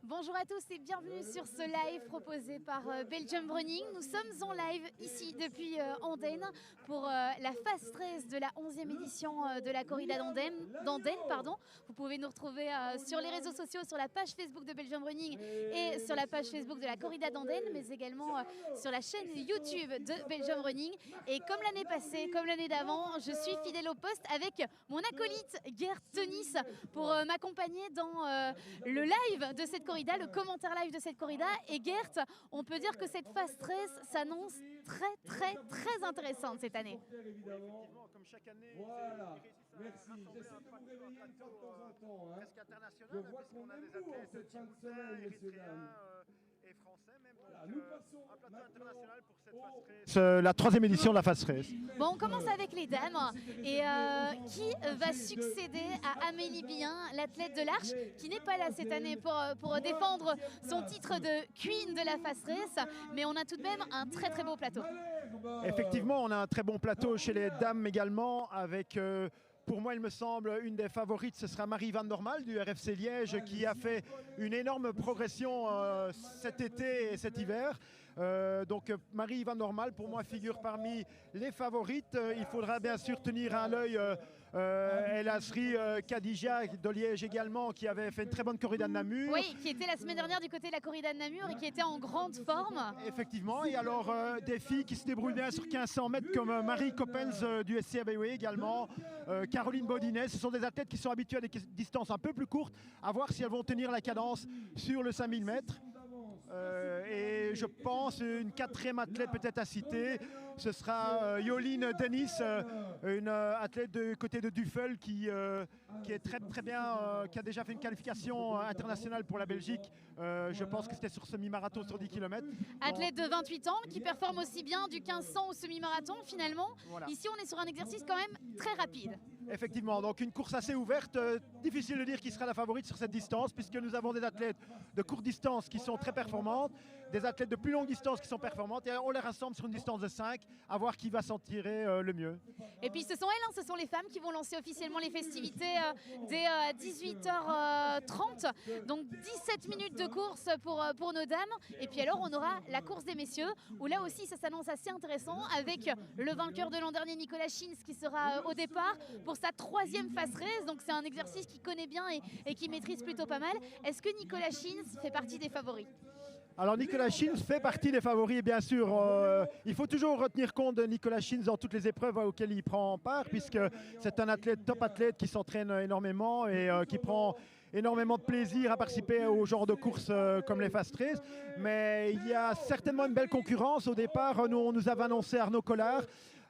Bonjour à tous et bienvenue sur ce live proposé par Belgium Running. Nous sommes en live ici depuis Andenne pour la phase 13 de la 11e édition de la corrida d'Andenne. Vous pouvez nous retrouver sur les réseaux sociaux, sur la page Facebook de Belgium Running et sur la page Facebook de la corrida d'Andenne, mais également sur la chaîne YouTube de Belgium Running. Et comme l'année passée, comme l'année d'avant, je suis fidèle au poste avec mon acolyte Gert Tenis pour m'accompagner dans le live de cette corrida, le commentaire live de cette corrida. Et Gert, on peut dire que cette phase 13 s'annonce très intéressante cette année. Effectivement, comme chaque année, Voilà, ils merci. J'essaie de vous réveiller une fois de temps en temps. presque international, Je vois puisqu'on qu'on a aime des vous en athlètes cette fin de djiboutiens, semaine, messieurs, érythréens dames. et français même. Voilà, Donc, nous passons un plateau maintenant international pour cette phase 13. La troisième édition de la phase 13. Bon, on commence avec les dames. Et qui va succéder à Amélie Bien, l'athlète de l'Arche, qui n'est pas là cette année pour défendre son titre de Queen de la phase 13. Mais on a tout de même un très beau plateau. Effectivement, on a un très bon plateau chez les dames également, avec, pour moi, il me semble, une des favorites, ce sera Marie Van Normal du RFC Liège, qui a fait une énorme progression cet été et cet hiver. Donc Marie Van Normal, pour moi, figure parmi les favorites. Il faudra bien sûr tenir à l'œil El Asri Khadija de Liège également, qui avait fait une très bonne corrida de Namur. Oui, qui était la semaine dernière du côté de la corrida de Namur et qui était en grande forme. Effectivement, et alors des filles qui se débrouillent bien sur 1500 mètres comme Marie Coppens du SC ABW également, Caroline Baudinet. Ce sont des athlètes qui sont habitués à des distances un peu plus courtes, à voir si elles vont tenir la cadence sur le 5000 mètres. Et je pense une quatrième athlète peut-être à citer, ce sera Yoline Denis, une athlète du côté de Duffel qui est très bien, qui a déjà fait une qualification internationale pour la Belgique. Je pense que c'était sur semi-marathon sur 10 km. Athlète de 28 ans qui performe aussi bien du 1500 au semi-marathon finalement. Voilà. Ici on est sur un exercice quand même très rapide. Effectivement, donc une course assez ouverte, difficile de dire qui sera la favorite sur cette distance, puisque nous avons des athlètes de courte distance qui sont très performantes, des athlètes de plus longue distance qui sont performantes, et on les rassemble sur une distance de 5, à voir qui va s'en tirer le mieux. Et puis ce sont elles, ce sont les femmes qui vont lancer officiellement les festivités dès 18h30, donc 17 minutes de course pour nos dames. Et puis alors on aura la course des messieurs, où là aussi ça s'annonce assez intéressant, avec le vainqueur de l'an dernier, Nicolas Schins, qui sera au départ pour sa troisième phase 13, donc c'est un exercice qu'il connaît bien et qu'il maîtrise plutôt pas mal. Est-ce que Nicolas Schins fait partie des favoris ? Alors Nicolas Schins fait partie des favoris, bien sûr. Il faut toujours retenir compte de Nicolas Schins dans toutes les épreuves auxquelles il prend part, puisque c'est un athlète, top athlète qui s'entraîne énormément et qui prend énormément de plaisir à participer au genre de courses comme les Fast 13. Mais il y a certainement une belle concurrence. Au départ, on nous avait annoncé Arnaud Collard.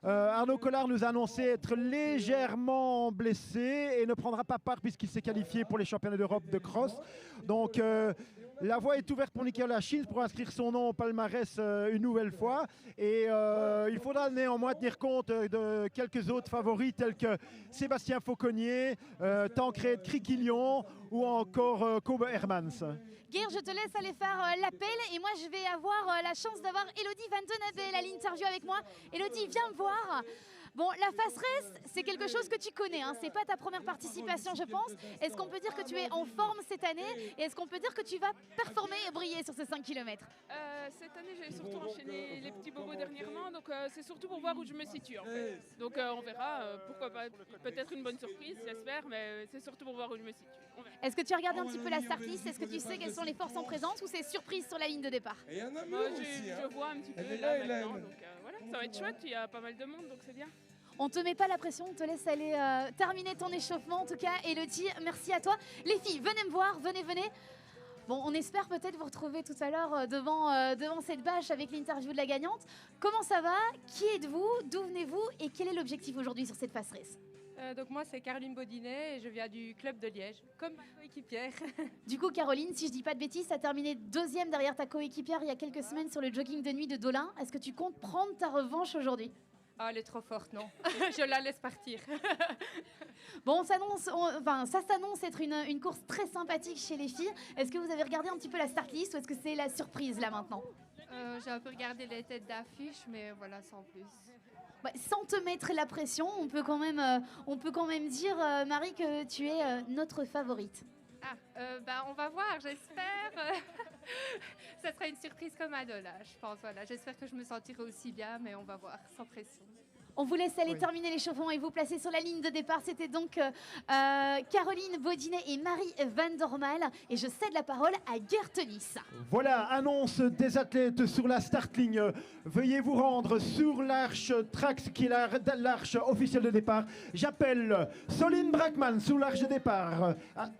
Arnaud Collard nous a annoncé être légèrement blessé et ne prendra pas part puisqu'il s'est qualifié pour les championnats d'Europe de cross. Donc la voie est ouverte pour Nicolas Schins pour inscrire son nom au palmarès une nouvelle fois. Et il faudra néanmoins tenir compte de quelques autres favoris tels que Sébastien Fauconnier, Tancred Criquillon ou encore Kobe Hermans. Guerre, je te laisse aller faire l'appel et moi je vais avoir la chance d'avoir Elodie Van Denavel à l'interview avec moi. Elodie, viens me voir. Bon, la phase 13, c'est quelque chose que tu connais, hein. C'est pas ta première participation, je pense. Est-ce qu'on peut dire que tu es en forme cette année et est-ce qu'on peut dire que tu vas performer et briller sur ces 5 km? Cette année, j'ai surtout enchaîné les petits bobos dernièrement, donc c'est surtout pour voir où je me situe en fait. Donc on verra, pourquoi pas, peut-être une bonne surprise, j'espère, mais c'est surtout pour voir où je me situe. Est-ce que tu as regardé un petit peu la start list? Est-ce que tu sais quelles sont les forces en présence ou c'est surprise sur la ligne de départ? Et il y en a Moi, aussi, je vois un petit peu Elle est là là, maintenant, Hélène. donc voilà, ça va être chouette, il y a pas mal de monde, donc c'est bien. On te met pas la pression, on te laisse aller terminer ton échauffement. En tout cas, Elodie, merci à toi. Les filles, venez me voir, venez. Bon, on espère peut-être vous retrouver tout à l'heure devant cette bâche avec l'interview de la gagnante. Comment ça va? Qui êtes-vous? D'où venez-vous? Et quel est l'objectif aujourd'hui sur cette phase race? Donc moi c'est Caroline Baudinet et je viens du club de Liège, comme ma coéquipière. Du coup, Caroline, si je dis pas de bêtises, tu as terminé deuxième derrière ta coéquipière il y a quelques semaines sur le jogging de nuit de Dolin. Est-ce que tu comptes prendre ta revanche aujourd'hui? Ah, elle est trop forte, non. Je la laisse partir. Bon, ça s'annonce être une course très sympathique chez les filles. Est-ce que vous avez regardé un petit peu la start list ou est-ce que c'est la surprise là maintenant? J'ai un peu regardé les têtes d'affiche, mais voilà, sans plus. Bah, sans te mettre la pression, on peut quand même dire, Marie, que tu es notre favorite. On va voir, j'espère. Ça sera une surprise comme Adola, je pense. Voilà. J'espère que je me sentirai aussi bien, mais on va voir, sans pression. On vous laisse aller terminer l'échauffement et vous placer sur la ligne de départ. C'était donc Caroline Baudinet et Marie Van Dormal. Et je cède la parole à Gert Nice. Voilà, annonce des athlètes sur la start ligne. Veuillez vous rendre sur l'arche Trax, qui est l'arche officielle de départ. J'appelle Soline Brackman sur l'arche de départ.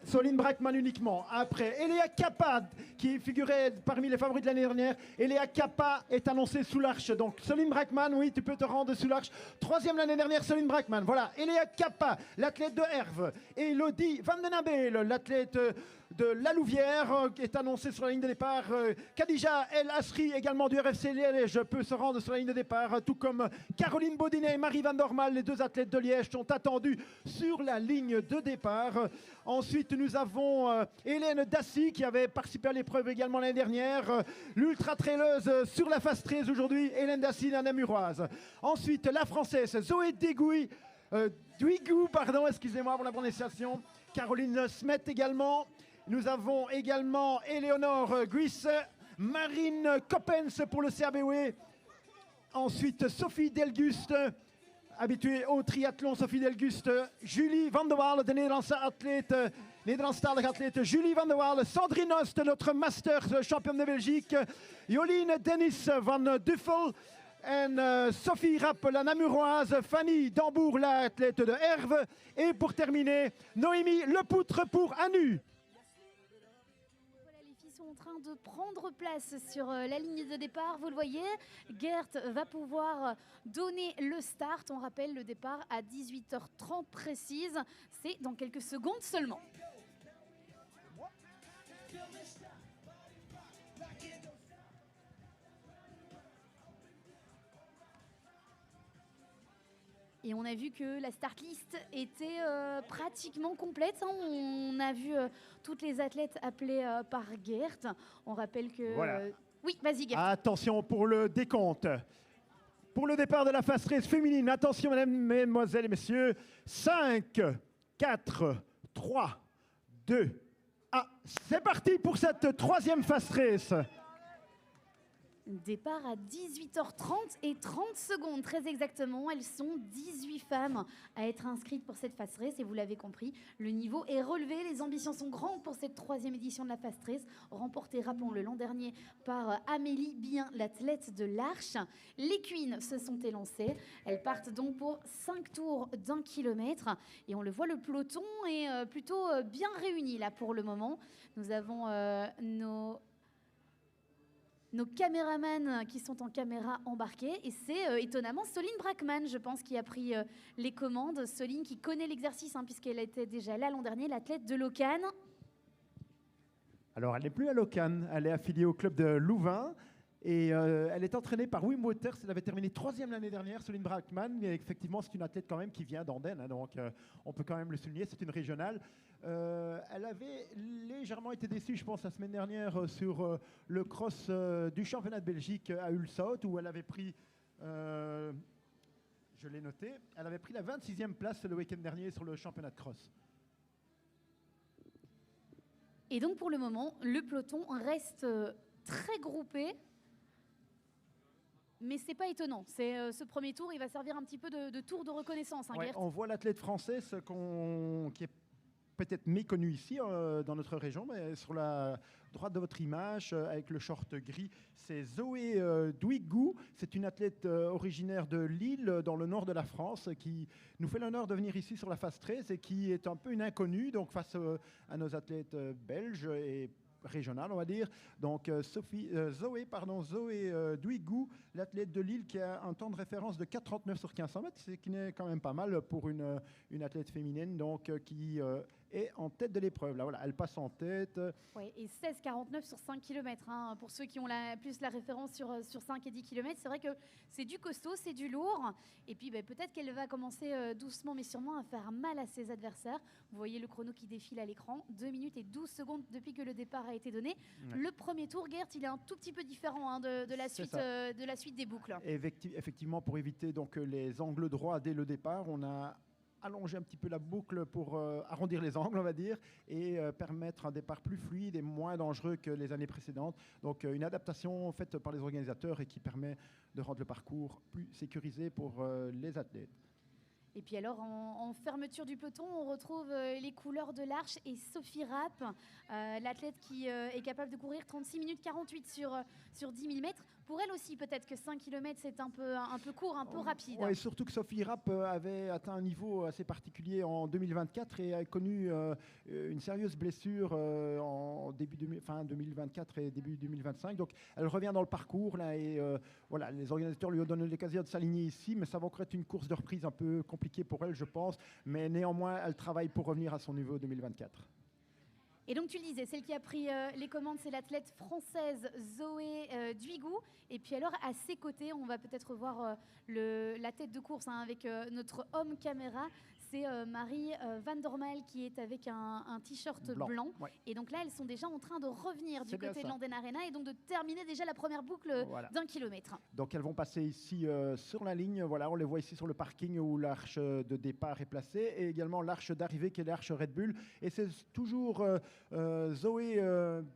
Soline Brackman uniquement. Après, Elia Kappa, qui figurait parmi les favoris de l'année dernière. Elia Kappa est annoncée sous l'arche. Donc, Soline Brackman, oui, tu peux te rendre sous l'arche. Troisième l'année dernière, Soline Brackman. Voilà, Elia Kappa, l'athlète de Herve. Et Elodie Van den Abel, l'athlète de La Louvière, qui est annoncée sur la ligne de départ. Khadija El Asri, également du RFC Liège, peut se rendre sur la ligne de départ, tout comme Caroline Baudinet et Marie Van Dormal, les deux athlètes de Liège, sont attendus sur la ligne de départ. Ensuite, nous avons Hélène Dassy, qui avait participé à l'épreuve également l'année dernière. L'ultra-traileuse sur la phase 13 aujourd'hui, Hélène Dassy, la Namuroise. Ensuite, la Française Zoé Duigou, pardon, excusez-moi pour la prononciation. Caroline Smet également. Nous avons également Éléonore Guisse, Marine Coppens pour le CABW. Ensuite, Sophie Delguste, habituée au triathlon, Sophie Delguste. Julie Van der Waal, de Nederlandstalige athlète Julie Van der Waal. Sandrine Ost, notre Masters championne de Belgique. Joline Dennis van Duffel. Et Sophie Rapp, la Namuroise, Fanny Dambourg, l'athlète de Herve. Et pour terminer, Noémie Lepoutre pour Anu. Voilà, les filles sont en train de prendre place sur la ligne de départ. Vous le voyez, Gert va pouvoir donner le start. On rappelle le départ à 18h30 précise. C'est dans quelques secondes seulement. Et on a vu que la start list était pratiquement complète. Hein. On a vu toutes les athlètes appelées par Gert. On rappelle que... Voilà. Oui, vas-y Gert. Attention pour le décompte. Pour le départ de la phase race féminine, attention mesdemoiselles et messieurs. 5, 4, 3, 2, 1. C'est parti pour cette troisième phase race. Départ à 18h30 et 30 secondes, très exactement. Elles sont 18 femmes à être inscrites pour cette Fast Race et vous l'avez compris, le niveau est relevé. Les ambitions sont grandes pour cette troisième édition de la Fast Race, remportée, rappelons-le, l'an dernier par Amélie Bien, l'athlète de l'Arche. Les Queens se sont élancées. Elles partent donc pour 5 tours d'1 kilomètre et on le voit, le peloton est plutôt bien réuni là pour le moment. Nous avons nos caméramans qui sont en caméra embarquée. Et c'est étonnamment Soline Brackman, je pense, qui a pris les commandes. Soline qui connaît l'exercice, hein, puisqu'elle était déjà là l'an dernier, l'athlète de Locan. Alors, elle n'est plus à Locan, elle est affiliée au club de Louvain. Et elle est entraînée par Wim Waters. Elle avait terminé 3e l'année dernière, Soline Brackman. Mais effectivement, c'est une athlète quand même qui vient d'Andenne. Hein, donc, on peut quand même le souligner. C'est une régionale. Elle avait légèrement été déçue, je pense, la semaine dernière sur le cross du championnat de Belgique à Ulsout, où elle avait pris, je l'ai noté, elle avait pris la 26e place le week-end dernier sur le championnat de cross. Et donc, pour le moment, le peloton reste très groupé. Mais c'est pas étonnant. C'est ce premier tour, il va servir un petit peu de tour de reconnaissance. Hein, Ouais, Gert. on voit l'athlète française qui est peut-être méconnue ici dans notre région, mais sur la droite de votre image, avec le short gris, c'est Zoé Duigou. C'est une athlète originaire de Lille, dans le nord de la France, qui nous fait l'honneur de venir ici sur la phase 13 et qui est un peu une inconnue donc face à nos athlètes belges et régional, on va dire. Donc Zoé Duigou, l'athlète de Lille qui a un temps de référence de 4,39 sur 1500 mètres, ce qui n'est quand même pas mal pour une athlète féminine donc, qui est en tête de l'épreuve. Là, voilà, elle passe en tête. Ouais, et 16,49 sur 5 km. Hein, pour ceux qui ont plus la référence sur 5 et 10 km, c'est vrai que c'est du costaud, c'est du lourd. Et puis peut-être qu'elle va commencer doucement mais sûrement à faire mal à ses adversaires. Vous voyez le chrono qui défile à l'écran. 2 minutes et 12 secondes depuis que le départ a été donné. Ouais. Le premier tour, Gert, il est un tout petit peu différent hein, de la suite des boucles. Effectivement, pour éviter donc, les angles droits dès le départ, on a allonger un petit peu la boucle pour arrondir les angles, on va dire, et permettre un départ plus fluide et moins dangereux que les années précédentes. Donc une adaptation faite par les organisateurs et qui permet de rendre le parcours plus sécurisé pour les athlètes. Et puis alors, en fermeture du peloton, on retrouve les couleurs de l'Arche et Sophie Rapp, l'athlète qui est capable de courir 36 minutes 48 sur 10 000 mètres. Pour elle aussi, peut-être que 5 km, c'est un peu court, un peu rapide. Oui, surtout que Sophie Rapp avait atteint un niveau assez particulier en 2024 et a connu une sérieuse blessure en fin 2024 et début 2025. Donc, elle revient dans le parcours là, et voilà, les organisateurs lui ont donné l'occasion de s'aligner ici, mais ça va encore être une course de reprise un peu compliquée pour elle, je pense. Mais néanmoins, elle travaille pour revenir à son niveau 2024. Et donc tu le disais, celle qui a pris les commandes, c'est l'athlète française Zoé Duigou. Et puis alors à ses côtés, on va peut-être voir la tête de course avec notre homme caméra. C'est Marie Van Dormael qui est avec un t-shirt blanc. Ouais. Et donc là, elles sont déjà en train de revenir du côté de l'Anden Arena et donc de terminer déjà la première boucle d'1 kilomètre. Donc elles vont passer ici sur la ligne. Voilà, on les voit ici sur le parking où l'arche de départ est placée et également l'arche d'arrivée qui est l'arche Red Bull. Et c'est toujours Zoé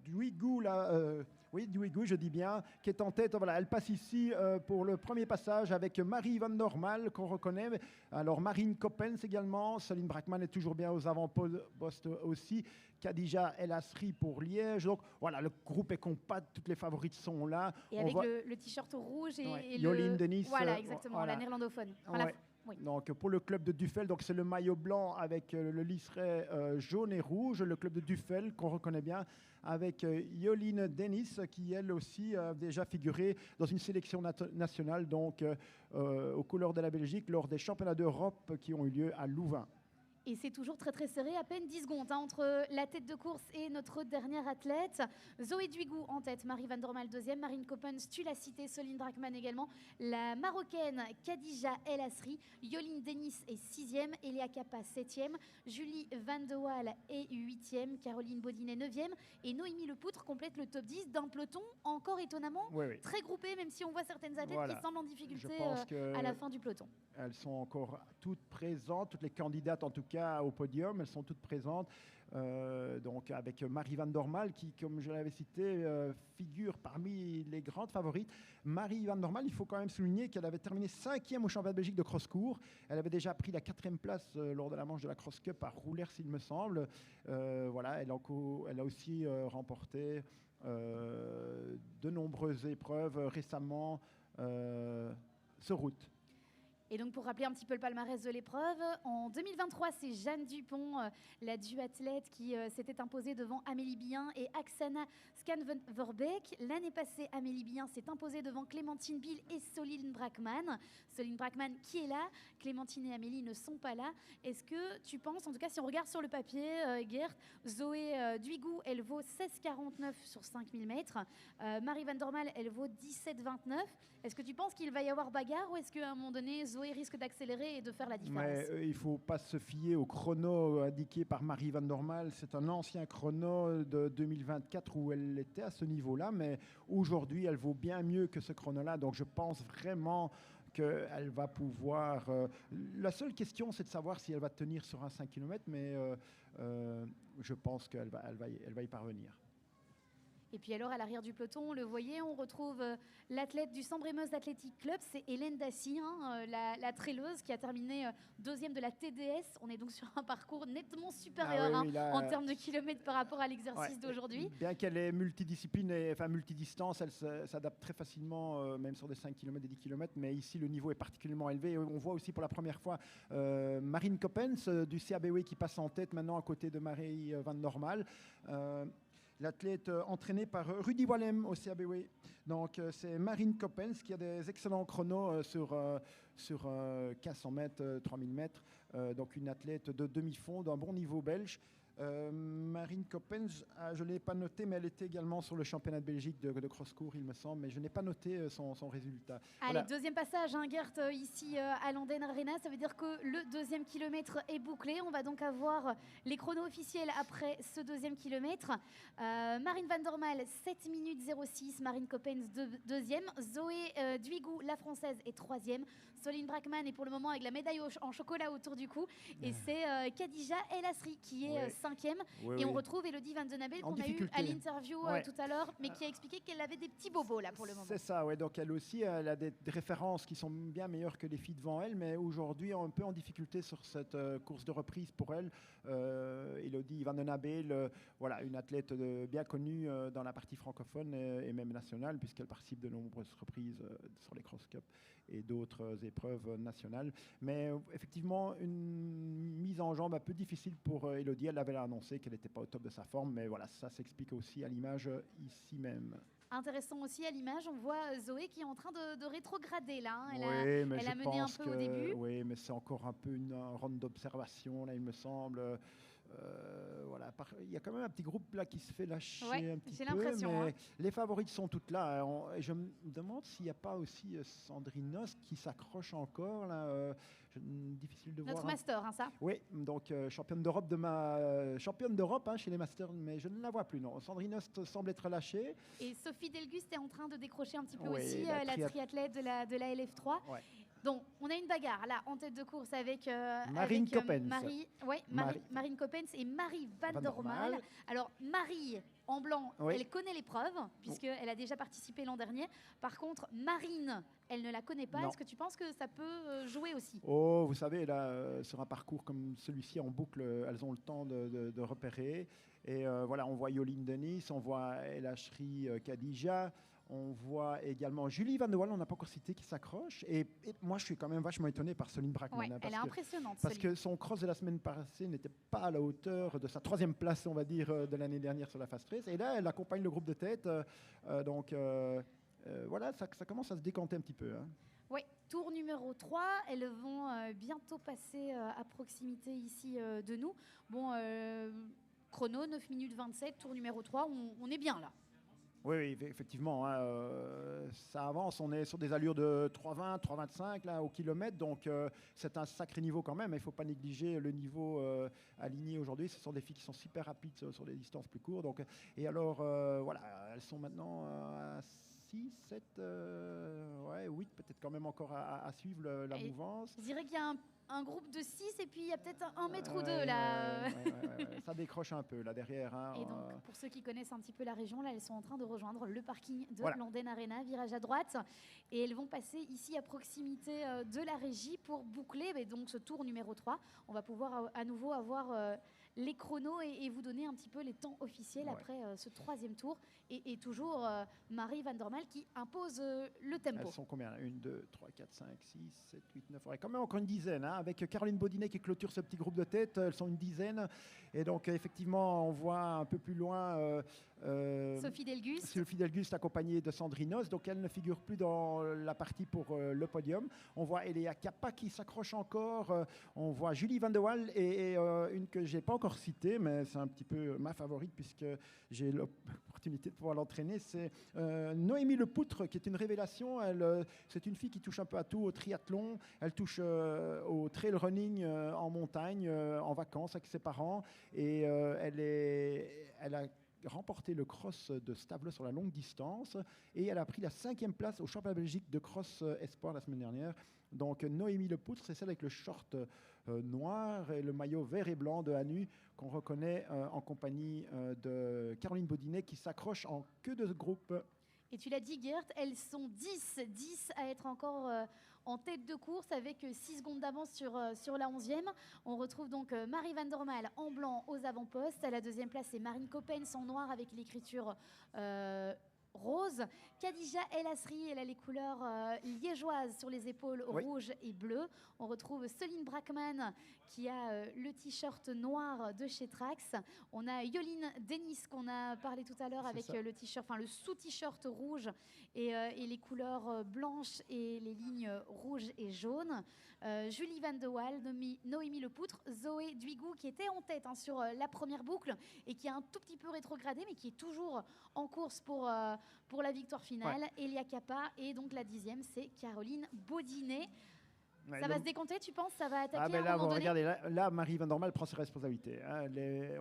Duigou là. Oui, Duigou, je dis bien, qui est en tête. Voilà, elle passe ici pour le premier passage avec Marie Van Dormael, qu'on reconnaît. Alors, Marine Coppens également. Soline Brackmann est toujours bien aux avant-postes aussi. Khadija El Asri pour Liège. Donc, voilà, le groupe est compact. Toutes les favorites sont là. Et avec le t-shirt rouge et Jolien Denis. Voilà, exactement, la néerlandophone. Enfin, oui. Donc, pour le club de Duffel, donc c'est le maillot blanc avec le liseré jaune et rouge. Le club de Duffel, qu'on reconnaît bien, avec Jolien Denis, qui elle aussi a déjà figuré dans une sélection nationale, donc aux couleurs de la Belgique, lors des championnats d'Europe qui ont eu lieu à Louvain. Et c'est toujours très très serré, à peine 10 secondes entre la tête de course et notre dernière athlète. Zoé Duigou en tête, Marie Van Dormael deuxième, Marine Coppens, tu l'as cité, Soline Brackmann également, la Marocaine Khadija El Asri, Jolien Denis est sixième, Elia Capa septième, Julie Van de Waal est huitième, Caroline Baudinet neuvième et Noémie Lepoutre complète le top 10 d'un peloton encore étonnamment très groupé, même si on voit certaines athlètes qui semblent en difficulté à la fin du peloton. Elles sont encore toutes présentes, toutes les candidates en tout cas au podium, elles sont toutes présentes. Donc avec Marie Van Dormael qui, comme je l'avais cité, figure parmi les grandes favorites. Marie Van Dormael, il faut quand même souligner qu'elle avait terminé 5e au championnat de Belgique de cross-court. Elle avait déjà pris la 4e place lors de la manche de la Cross Cup à Roulers, s'il me semble. Voilà, elle a aussi remporté de nombreuses épreuves récemment sur route. Et donc pour rappeler un petit peu le palmarès de l'épreuve, en 2023, c'est Jeanne Dupont, la duathlète qui s'était imposée devant Amélie Billin et Aksana Skanverbeek. L'année passée, Amélie Billin s'est imposée devant Clémentine Biel et Soline Brackmann. Soline Brackmann qui est là, Clémentine et Amélie ne sont pas là. Est-ce que tu penses, en tout cas si on regarde sur le papier, Gert, Zoé Duigou, elle vaut 16,49 sur 5000 mètres. Marie Van Dormael, elle vaut 17,29. Est-ce que tu penses qu'il va y avoir bagarre ou est-ce qu'à un moment donné, Zoé risque d'accélérer et de faire la différence? Mais il ne faut pas se fier au chrono indiqué par Marie Van Dormael. C'est un ancien chrono de 2024 où elle était à ce niveau-là, mais aujourd'hui, elle vaut bien mieux que ce chrono-là. Donc, je pense vraiment qu'elle va pouvoir... la seule question, c'est de savoir si elle va tenir sur un 5 km, mais je pense qu'elle va y parvenir. Et puis alors, à l'arrière du peloton, le voyez, on retrouve l'athlète du Sambre-et-Meuse Athletic Club, c'est Hélène Dassy, la traileuse qui a terminé deuxième de la TDS. On est donc sur un parcours nettement supérieur en termes de kilomètres par rapport à l'exercice d'aujourd'hui. Bien qu'elle est multidiscipline, enfin multidistance, elle s'adapte très facilement, même sur des 5 km et 10 km, mais ici le niveau est particulièrement élevé. Et on voit aussi pour la première fois Marine Coppens du CABW qui passe en tête maintenant à côté de Marie Van Dormael. L'athlète entraîné par Rudy Wallem au CABW. Donc, c'est Marine Coppens qui a des excellents chronos sur 1500 mètres, 3000 mètres. Donc, une athlète de demi-fond d'un bon niveau belge. Marine Coppens, je ne l'ai pas noté, mais elle était également sur le championnat de Belgique de cross-court, il me semble, mais je n'ai pas noté son résultat. Allez, Voilà. deuxième passage, hein, Gert, ici à l'Anden Arena. Ça veut dire que le deuxième kilomètre est bouclé. On va donc avoir les chronos officiels après ce deuxième kilomètre. Marine Van der Maal, 7 minutes 06. Marine Coppens, deuxième. Zoé Duigou, la française, est troisième. Soline Brackman est pour le moment avec la médaille en chocolat autour du cou. Et c'est Khadija El Asri qui est cinquième. Oui, Et on oui. retrouve Elodie Van Den Abel En qu'on a eu difficulté. à l'interview Ouais. tout à l'heure, mais qui a expliqué qu'elle avait des petits bobos là pour le moment. C'est ça, ouais. Donc elle aussi, elle a des références qui sont bien meilleures que les filles devant elle, mais aujourd'hui un peu en difficulté sur cette course de reprise pour elle. Elodie Van Den Abel, voilà, une athlète bien connue dans la partie francophone et même nationale, puisqu'elle participe de nombreuses reprises sur les Cross Cup et d'autres épreuves nationales. Mais effectivement, une mise en jambe un peu difficile pour Elodie. Elle avait annoncé qu'elle n'était pas au top de sa forme, mais voilà, ça s'explique aussi à l'image ici même. Intéressant aussi à l'image, on voit Zoé qui est en train de rétrograder là. hein. Oui, mais elle je a mené un pense peu au que- début. Oui, mais c'est encore un peu une ronde d'observation, là, il me semble. Voilà, il y a quand même un petit groupe là qui se fait lâcher Ouais, un petit j'ai peu, l'impression, mais hein. les favorites sont toutes là. Et je me demande s'il n'y a pas aussi Sandrine Nost qui s'accroche encore là. Difficile de Notre voir. master, hein, ça. Oui, donc championne d'Europe championne d'Europe chez les masters, mais je ne la vois plus. Non, Sandrine Nost semble être lâchée. Et Sophie Delguste est en train de décrocher un petit peu Oui, aussi la la triathlète de la LF3. Ouais. Donc, on a une bagarre là en tête de course avec Marine Coppens. Marine Coppens et Marie Van Van der der Maal. Maal. Alors, Marie, en blanc, Oui. elle connaît l'épreuve, puisqu'elle a déjà participé l'an dernier. Par contre, Marine, elle ne la connaît pas. Non. Est-ce que tu penses que ça peut jouer aussi? Oh, vous savez, là, sur un parcours comme celui-ci en boucle, elles ont le temps de repérer. Et voilà, on voit Yoline Denis, on voit El Ashri Khadija, on voit également Julie Van de Waal, on n'a pas encore cité, qui s'accroche. Et moi, je suis quand même vachement étonné par Soline Brackman. Ouais, hein, elle est parce que- impressionnante. Parce Soline. que son cross de la semaine passée n'était pas à la hauteur de sa troisième place, on va dire, de l'année dernière sur la Fast Race. Et là, elle accompagne le groupe de tête. Donc voilà, ça commence à se décanter un petit peu. Hein. Oui, tour numéro 3. Elles vont bientôt passer à proximité ici de nous. Bon, chrono, 9 minutes 27, tour numéro 3. On est bien là. Oui, effectivement, hein, ça avance. On est sur des allures de 3,20, 3,25 là, au kilomètre. Donc, c'est un sacré niveau quand même. Il ne faut pas négliger le niveau aligné aujourd'hui. Ce sont des filles qui sont super rapides sur des distances plus courtes. Donc, et alors, voilà, elles sont maintenant à 6, 7, 8, peut-être quand même encore à suivre la Et mouvance. Je dirais qu'il y a un groupe de 6 et puis il y a peut-être un mètre ou deux Ouais, là. ouais. Ça décroche un peu là derrière. Hein, Et donc, pour ceux qui connaissent un petit peu la région, là, elles sont en train de rejoindre le parking de Voilà. l'Anden Arena, virage à droite. Et elles vont passer ici à proximité de la régie pour boucler donc, ce tour numéro 3. On va pouvoir à nouveau avoir les chronos et vous donner un petit peu les temps officiels Ouais. après ce troisième tour. Et toujours Marie Van der Maal qui impose le tempo. Elles sont combien 1, 2, 3, 4, 5, 6, 7, 8, 9. Ouais, quand même encore une dizaine. Hein, avec Caroline Baudinet qui clôture ce petit groupe de tête. Elles sont une dizaine. Et donc, effectivement, on voit un peu plus loin Sophie Delguste. Sophie Delguste accompagnée de Sandrinos. Donc, elle ne figure plus dans la partie pour le podium. On voit Eléa Kappa qui s'accroche encore. On voit Julie Van de Waal et une que je n'ai pas encore citée, mais c'est un petit peu ma favorite puisque j'ai l'opportunité de pouvoir l'entraîner. C'est Noémie Lepoutre qui est une révélation. C'est une fille qui touche un peu à tout, au triathlon. Elle touche au trail running en montagne, en vacances avec ses parents. Et elle a remporté le cross de Stable sur la longue distance et elle a pris la 5e place au championnat Belgique de cross espoir la semaine dernière. Donc Noémie Lepoutre, c'est celle avec le short noir et le maillot vert et blanc de Hanu qu'on reconnaît en compagnie de Caroline Baudinet qui s'accroche en queue de groupe. Et tu l'as dit, Gert, elles sont 10 à être encore en tête de course avec 6 secondes d'avance sur la 11e. On retrouve donc Marie Van der Maal en blanc aux avant-postes. À la 2e place, c'est Marine Coppens en noir avec l'écriture rose. Khadija El Asri, elle a les couleurs liégeoises sur les épaules, rouge et bleu. On retrouve Soline Brackman qui a le t-shirt noir de chez Trax. On a Yoline Denis qu'on a parlé tout à l'heure avec le t-shirt, enfin le sous-t-shirt rouge et les couleurs blanches et les lignes rouges et jaunes. Julie Van de Waal, Noémie Lepoutre, Zoé Duigou qui était en tête sur la première boucle et qui a un tout petit peu rétrogradé mais qui est toujours en course pour la victoire finale. Elia Capa et donc la 10e c'est Caroline Baudinet. Ça va se décompter, tu penses? Ça va attaquer à un moment donné? Regardez, là, Marie Van der Maal prend ses responsabilités. Hein.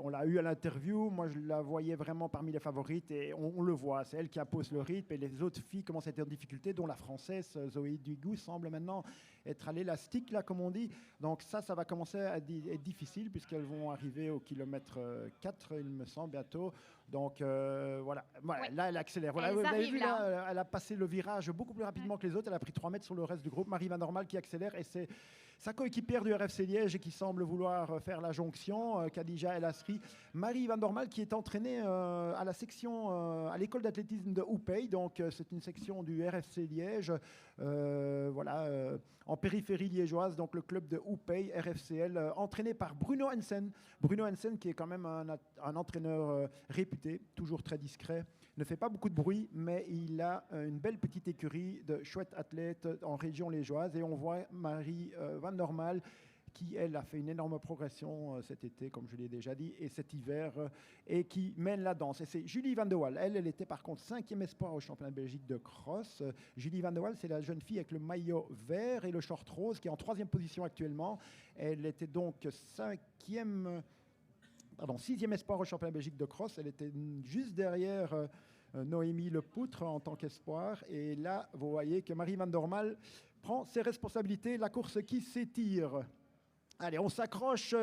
On l'a eu à l'interview. Moi, je la voyais vraiment parmi les favorites et on le voit. C'est elle qui impose le rythme et les autres filles commencent à être en difficulté, dont la Française Zoé Duigou semble maintenant être à l'élastique, là, comme on dit. Donc ça va commencer à être difficile puisqu'elles vont arriver au kilomètre 4, il me semble, bientôt. Donc voilà. Là, elle accélère. Voilà, vous avez vu, là, elle a passé le virage beaucoup plus rapidement que les autres. Elle a pris 3 mètres sur le reste du groupe. Marie Van der Maal qui accélère et c'est sa coéquipière du RFC Liège qui semble vouloir faire la jonction, Khadija El Asri. Marie Van der Maal qui est entraînée à la section, à l'école d'athlétisme de Houpey. Donc c'est une section du RFC Liège, en périphérie liégeoise. Donc le club de Houpey, RFCL, entraîné par Bruno Hensen. Bruno Hensen qui est quand même un entraîneur réputé, toujours très discret. Ne fait pas beaucoup de bruit, mais il a une belle petite écurie de chouettes athlètes en région liégeoise. Et on voit Marie Van der Maal qui, elle, a fait une énorme progression cet été, comme je l'ai déjà dit, et cet hiver, et qui mène la danse. Et c'est Julie Van de Waal. Elle était par contre 5e espoir au championnat de Belgique de cross. Julie Van de Waal, c'est la jeune fille avec le maillot vert et le short rose, qui est en 3e position actuellement. Elle était donc 6e espoir au championnat de Belgique de cross. Elle était juste derrière Noémie Lepoutre en tant qu'espoir. Et là, vous voyez que Marie Van der Maal prend ses responsabilités. La course qui s'étire. Allez, on s'accroche,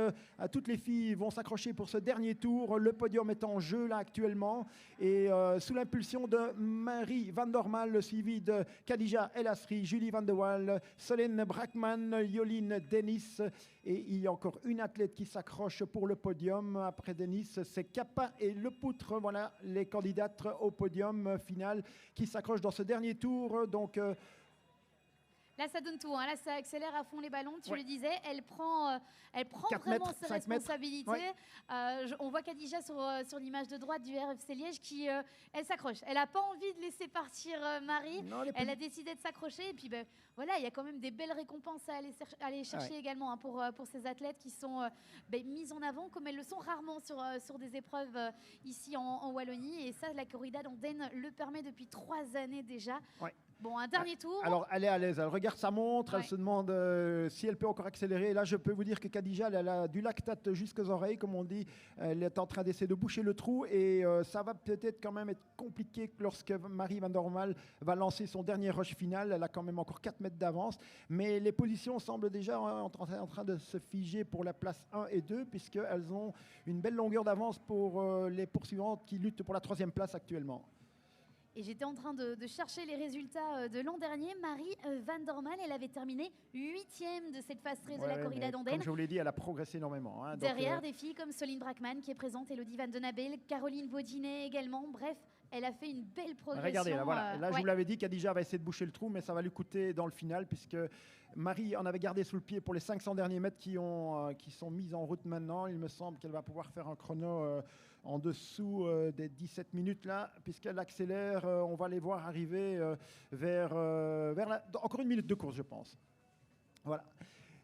toutes les filles vont s'accrocher pour ce dernier tour. Le podium est en jeu là actuellement. Et sous l'impulsion de Marie Van der Maal, suivie de Khadija El Asri, Julie Van de Waal, Solène Brackman, Yoline Denis. Et il y a encore une athlète qui s'accroche pour le podium. Après Denis, c'est Capa et Lepoutre. Voilà les candidates au podium final qui s'accrochent dans ce dernier tour. Donc... Là, ça donne tout. Hein. Là, ça accélère à fond les ballons. Tu le disais, elle prend vraiment ses responsabilités. On voit Khadija sur l'image de droite du RFC Liège qui, elle s'accroche. Elle n'a pas envie de laisser partir Marie. Non, elle a décidé de s'accrocher. Et puis, voilà, il y a quand même des belles récompenses à aller chercher également hein, pour ces athlètes qui sont mises en avant comme elles le sont rarement sur des épreuves ici en Wallonie. Et ça, la corrida d'Andenne le permet depuis 3 années déjà. Ouais. Bon, un dernier tour. Alors, elle est à l'aise. Elle regarde sa montre. Elle se demande si elle peut encore accélérer. Et là, je peux vous dire que Khadija, elle a du lactate jusqu'aux oreilles, comme on dit. Elle est en train d'essayer de boucher le trou. Et ça va peut-être quand même être compliqué lorsque Marie Van der Maal va lancer son dernier rush final. Elle a quand même encore 4 mètres d'avance. Mais les positions semblent déjà en train de se figer pour la place 1 et 2, puisqu'elles ont une belle longueur d'avance pour les poursuivantes qui luttent pour la 3e place actuellement. Et j'étais en train de chercher les résultats de l'an dernier. Marie Van der Maal, elle avait terminé 8e de cette phase 13 de la corrida d'Andenne. Comme je vous l'ai dit, elle a progressé énormément. Hein, derrière des filles comme Soline Brackman qui est présente, Elodie Van den Abel, Caroline Baudinet également. Bref, elle a fait une belle progression. Regardez, là, voilà. Là je vous l'avais dit, Khadija va essayer de boucher le trou, mais ça va lui coûter dans le final, puisque Marie en avait gardé sous le pied pour les 500 derniers mètres qui sont mis en route maintenant. Il me semble qu'elle va pouvoir faire un chrono en dessous des 17 minutes là, puisqu'elle accélère. On va les voir arriver vers encore 1 minute de course, je pense. Voilà.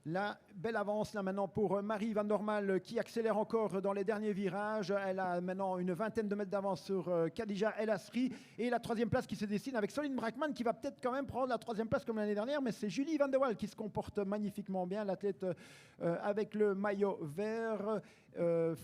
La belle avance là maintenant pour Marie Van der Maal qui accélère encore dans les derniers virages. Elle a maintenant une 20aine de mètres d'avance sur Khadija El Asri. Et la 3e place qui se dessine avec Soline Brackman qui va peut-être quand même prendre la 3e place comme l'année dernière. Mais c'est Julie Van de Waal qui se comporte magnifiquement bien. L'athlète avec le maillot vert,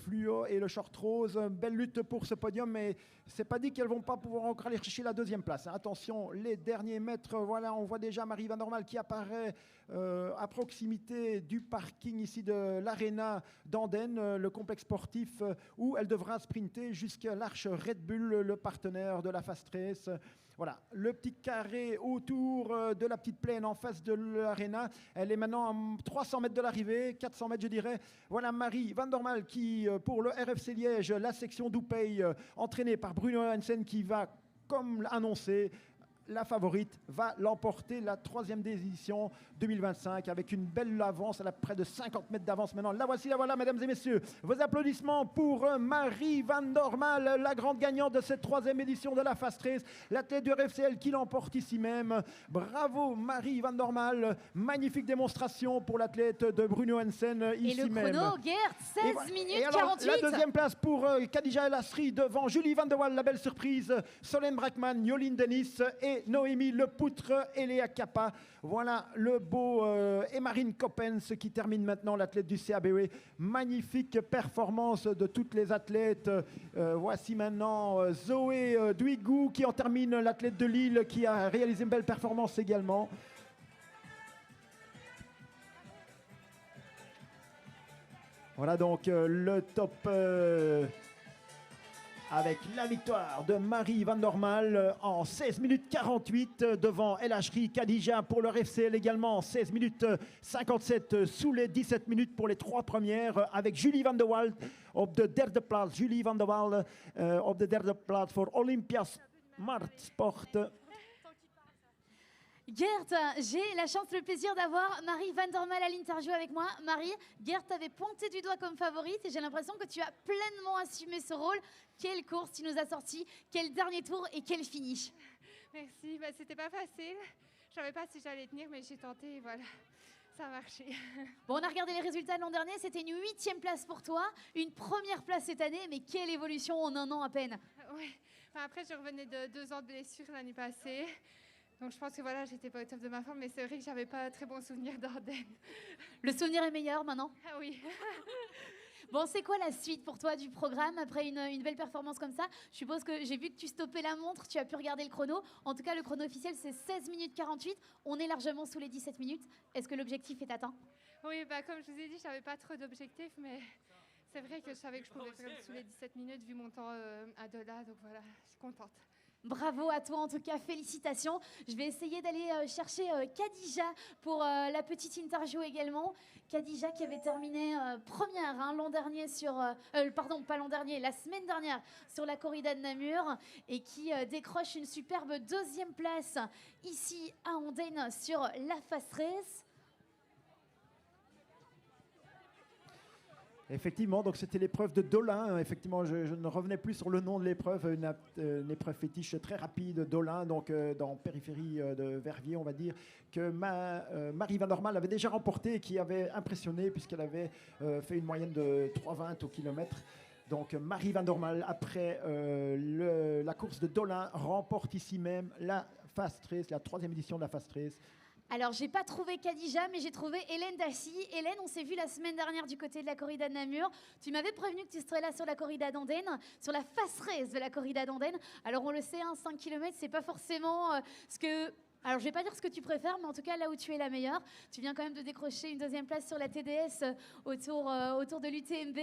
fluo et le short rose. Belle lutte pour ce podium. Mais c'est pas dit qu'elles vont pas pouvoir encore aller chercher la 2e place. Attention, les derniers mètres. Voilà, on voit déjà Marie Van der Maal qui apparaît à proximité du parking ici de l'Arena d'Andenne, le complexe sportif où elle devra sprinter jusqu'à l'Arche Red Bull, le partenaire de la Fast Race. Voilà, le petit carré autour de la petite plaine en face de l'Arena. Elle est maintenant à 300 mètres de l'arrivée, 400 mètres je dirais. Voilà Marie Van der Maal qui, pour le RFC Liège, la section d'Houpey, entraînée par Bruno Hensen qui va comme annoncé, la favorite va l'emporter, la 3e édition 2025, avec une belle avance. Elle a près de 50 mètres d'avance maintenant. La voici, la voilà, mesdames et messieurs. Vos applaudissements pour Marie Van Dormael, la grande gagnante de cette 3e édition de la Fast Race, l'athlète du RFCL qui l'emporte ici même. Bravo Marie Van Dormael, magnifique démonstration pour l'athlète de Bruno Hansen ici même. Et le chrono, Gert, 16 minutes et alors, 48. la 2e place pour Khadija El Asri devant Julie Van der Waal, la belle surprise, Solène Brackman, Yoline Denis et Noémie Lepoutre et Léa Kappa. Voilà le beau et Marine Coppens qui termine maintenant, l'athlète du CABE. Magnifique performance de toutes les athlètes. Voici maintenant Zoé Duigou qui en termine, l'athlète de Lille qui a réalisé une belle performance également. Voilà donc le top avec la victoire de Marie Van Dormael en 16 minutes 48 devant El Ashri Khadija pour le RFCL également en 16 minutes 57 sous les 17 minutes pour les 3 premières avec Julie Van der Waal op de derde plaats. Julie Van der Waal op de derde plaats voor Olympia Smart Sport. Gert, j'ai la chance, le plaisir d'avoir Marie Van Dormael à l'interview avec moi. Marie, Gert t'avait pointé du doigt comme favorite et j'ai l'impression que tu as pleinement assumé ce rôle. Quelle course tu nous as sorti, quel dernier tour et quel finish. Merci, bah, c'était pas facile. Je savais pas si j'allais tenir, mais j'ai tenté et voilà, ça a marché. Bon, on a regardé les résultats de l'an dernier, c'était une 8e place pour toi, une 1re place cette année, mais quelle évolution en un an à peine. Ouais. Enfin, après, je revenais de 2 ans de blessure l'année passée. Donc je pense que voilà, j'étais pas au top de ma forme, mais c'est vrai que j'avais pas très bon souvenir d'Ardennes. Le souvenir est meilleur maintenant? Ah oui. Bon, c'est quoi la suite pour toi du programme après une belle performance comme ça? Je suppose que j'ai vu que tu stoppais la montre, tu as pu regarder le chrono. En tout cas, le chrono officiel, c'est 16 minutes 48. On est largement sous les 17 minutes. Est-ce que l'objectif est atteint? Oui, bah, comme je vous ai dit, j'avais pas trop d'objectifs, mais c'est vrai que je savais que je pouvais faire sous les 17 minutes vu mon temps à Dola, donc voilà, je suis contente. Bravo à toi, en tout cas, félicitations. Je vais essayer d'aller chercher Khadija pour la petite interview également. Khadija qui avait terminé première l'an dernier sur... pardon, pas l'an dernier, la semaine dernière sur la corrida de Namur et qui décroche une superbe 2e place ici à Andenne sur la Fast Race. Effectivement, donc c'était l'épreuve de Dolin. Effectivement, je ne revenais plus sur le nom de l'épreuve, une épreuve fétiche très rapide, Dolin, donc dans périphérie de Verviers, on va dire, que Marie Van Dormael avait déjà remporté et qui avait impressionné puisqu'elle avait fait une moyenne de 3,20 au kilomètre. Donc Marie Van Dormael, après la course de Dolin, remporte ici même la Fast Race, la 3e édition de la Fast Race. Alors, j'ai pas trouvé Khadija, mais j'ai trouvé Hélène Dassy. Hélène, on s'est vu la semaine dernière du côté de la corrida de Namur. Tu m'avais prévenu que tu serais là sur la corrida d'Andenne, sur la Fast Race de la corrida d'Andenne. Alors, on le sait, 5 km, c'est pas forcément ce que... Alors, je vais pas dire ce que tu préfères, mais en tout cas, là où tu es la meilleure. Tu viens quand même de décrocher une 2e place sur la TDS autour de l'UTMB.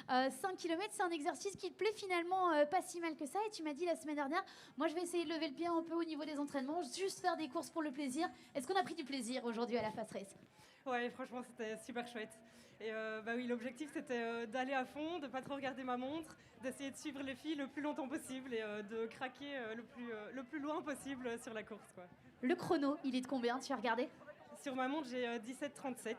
5 km, c'est un exercice qui te plaît finalement pas si mal que ça. Et tu m'as dit la semaine dernière, moi, je vais essayer de lever le pied un peu au niveau des entraînements, juste faire des courses pour le plaisir. Est-ce qu'on a pris du plaisir aujourd'hui à la Fast Race? Ouais, franchement, c'était super chouette. Et bah oui, l'objectif, c'était d'aller à fond, de pas trop regarder ma montre, d'essayer de suivre les filles le plus longtemps possible et de craquer le plus loin possible sur la course, quoi. Le chrono, il est de combien? Tu as regardé? Sur ma montre, j'ai 17,37.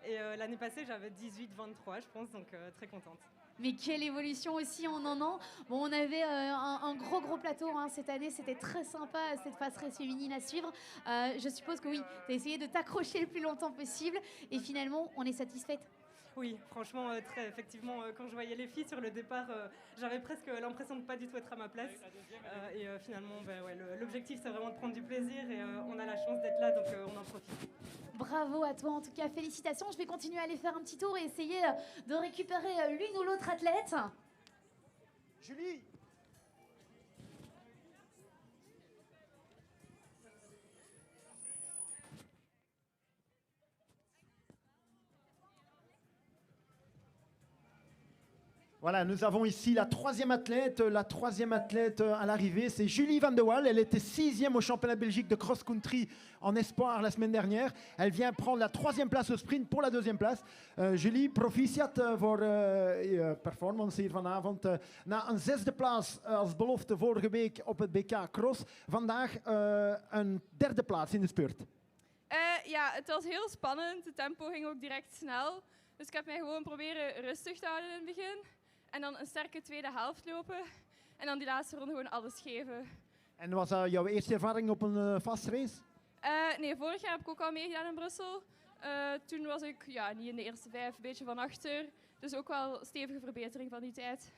Et l'année passée, j'avais 18,23, je pense, donc très contente. Mais quelle évolution aussi en un an. Bon, on avait un gros plateau cette année. C'était très sympa, cette Fast Race féminine à suivre. Je suppose que oui, tu as essayé de t'accrocher le plus longtemps possible. Et finalement, on est satisfaite. Oui, franchement, très effectivement, quand je voyais les filles sur le départ, j'avais presque l'impression de ne pas du tout être à ma place. Et finalement, ouais, l'objectif, c'est vraiment de prendre du plaisir et on a la chance d'être là, donc on en profite. Bravo à toi, en tout cas, félicitations. Je vais continuer à aller faire un petit tour et essayer de récupérer l'une ou l'autre athlète. Julie! Voilà, nous avons ici la troisième athlète à l'arrivée, c'est Julie Van de Waal. Elle était 6e au championnat de Belgique de cross-country en espoir la semaine dernière. Elle vient prendre la 3e place au sprint pour la 2e place. Julie, proficiat voor je performance hier vanavond. Na een 6e plaats als belofte vorige week op het BK Cross. Vandaag een 3e plaats in de spurt. Ja, het was heel spannend. Het tempo ging ook direct snel. Dus ik heb mij gewoon proberen rustig te houden in het begin. En dan een sterke tweede helft lopen. En dan die laatste ronde gewoon alles geven. En was dat jouw eerste ervaring op een fast race? Nee, vorig jaar heb ik ook al meegedaan in Brussel. Toen was ik niet in de eerste 5, een beetje van achter. Dus ook wel stevige verbetering van die tijd.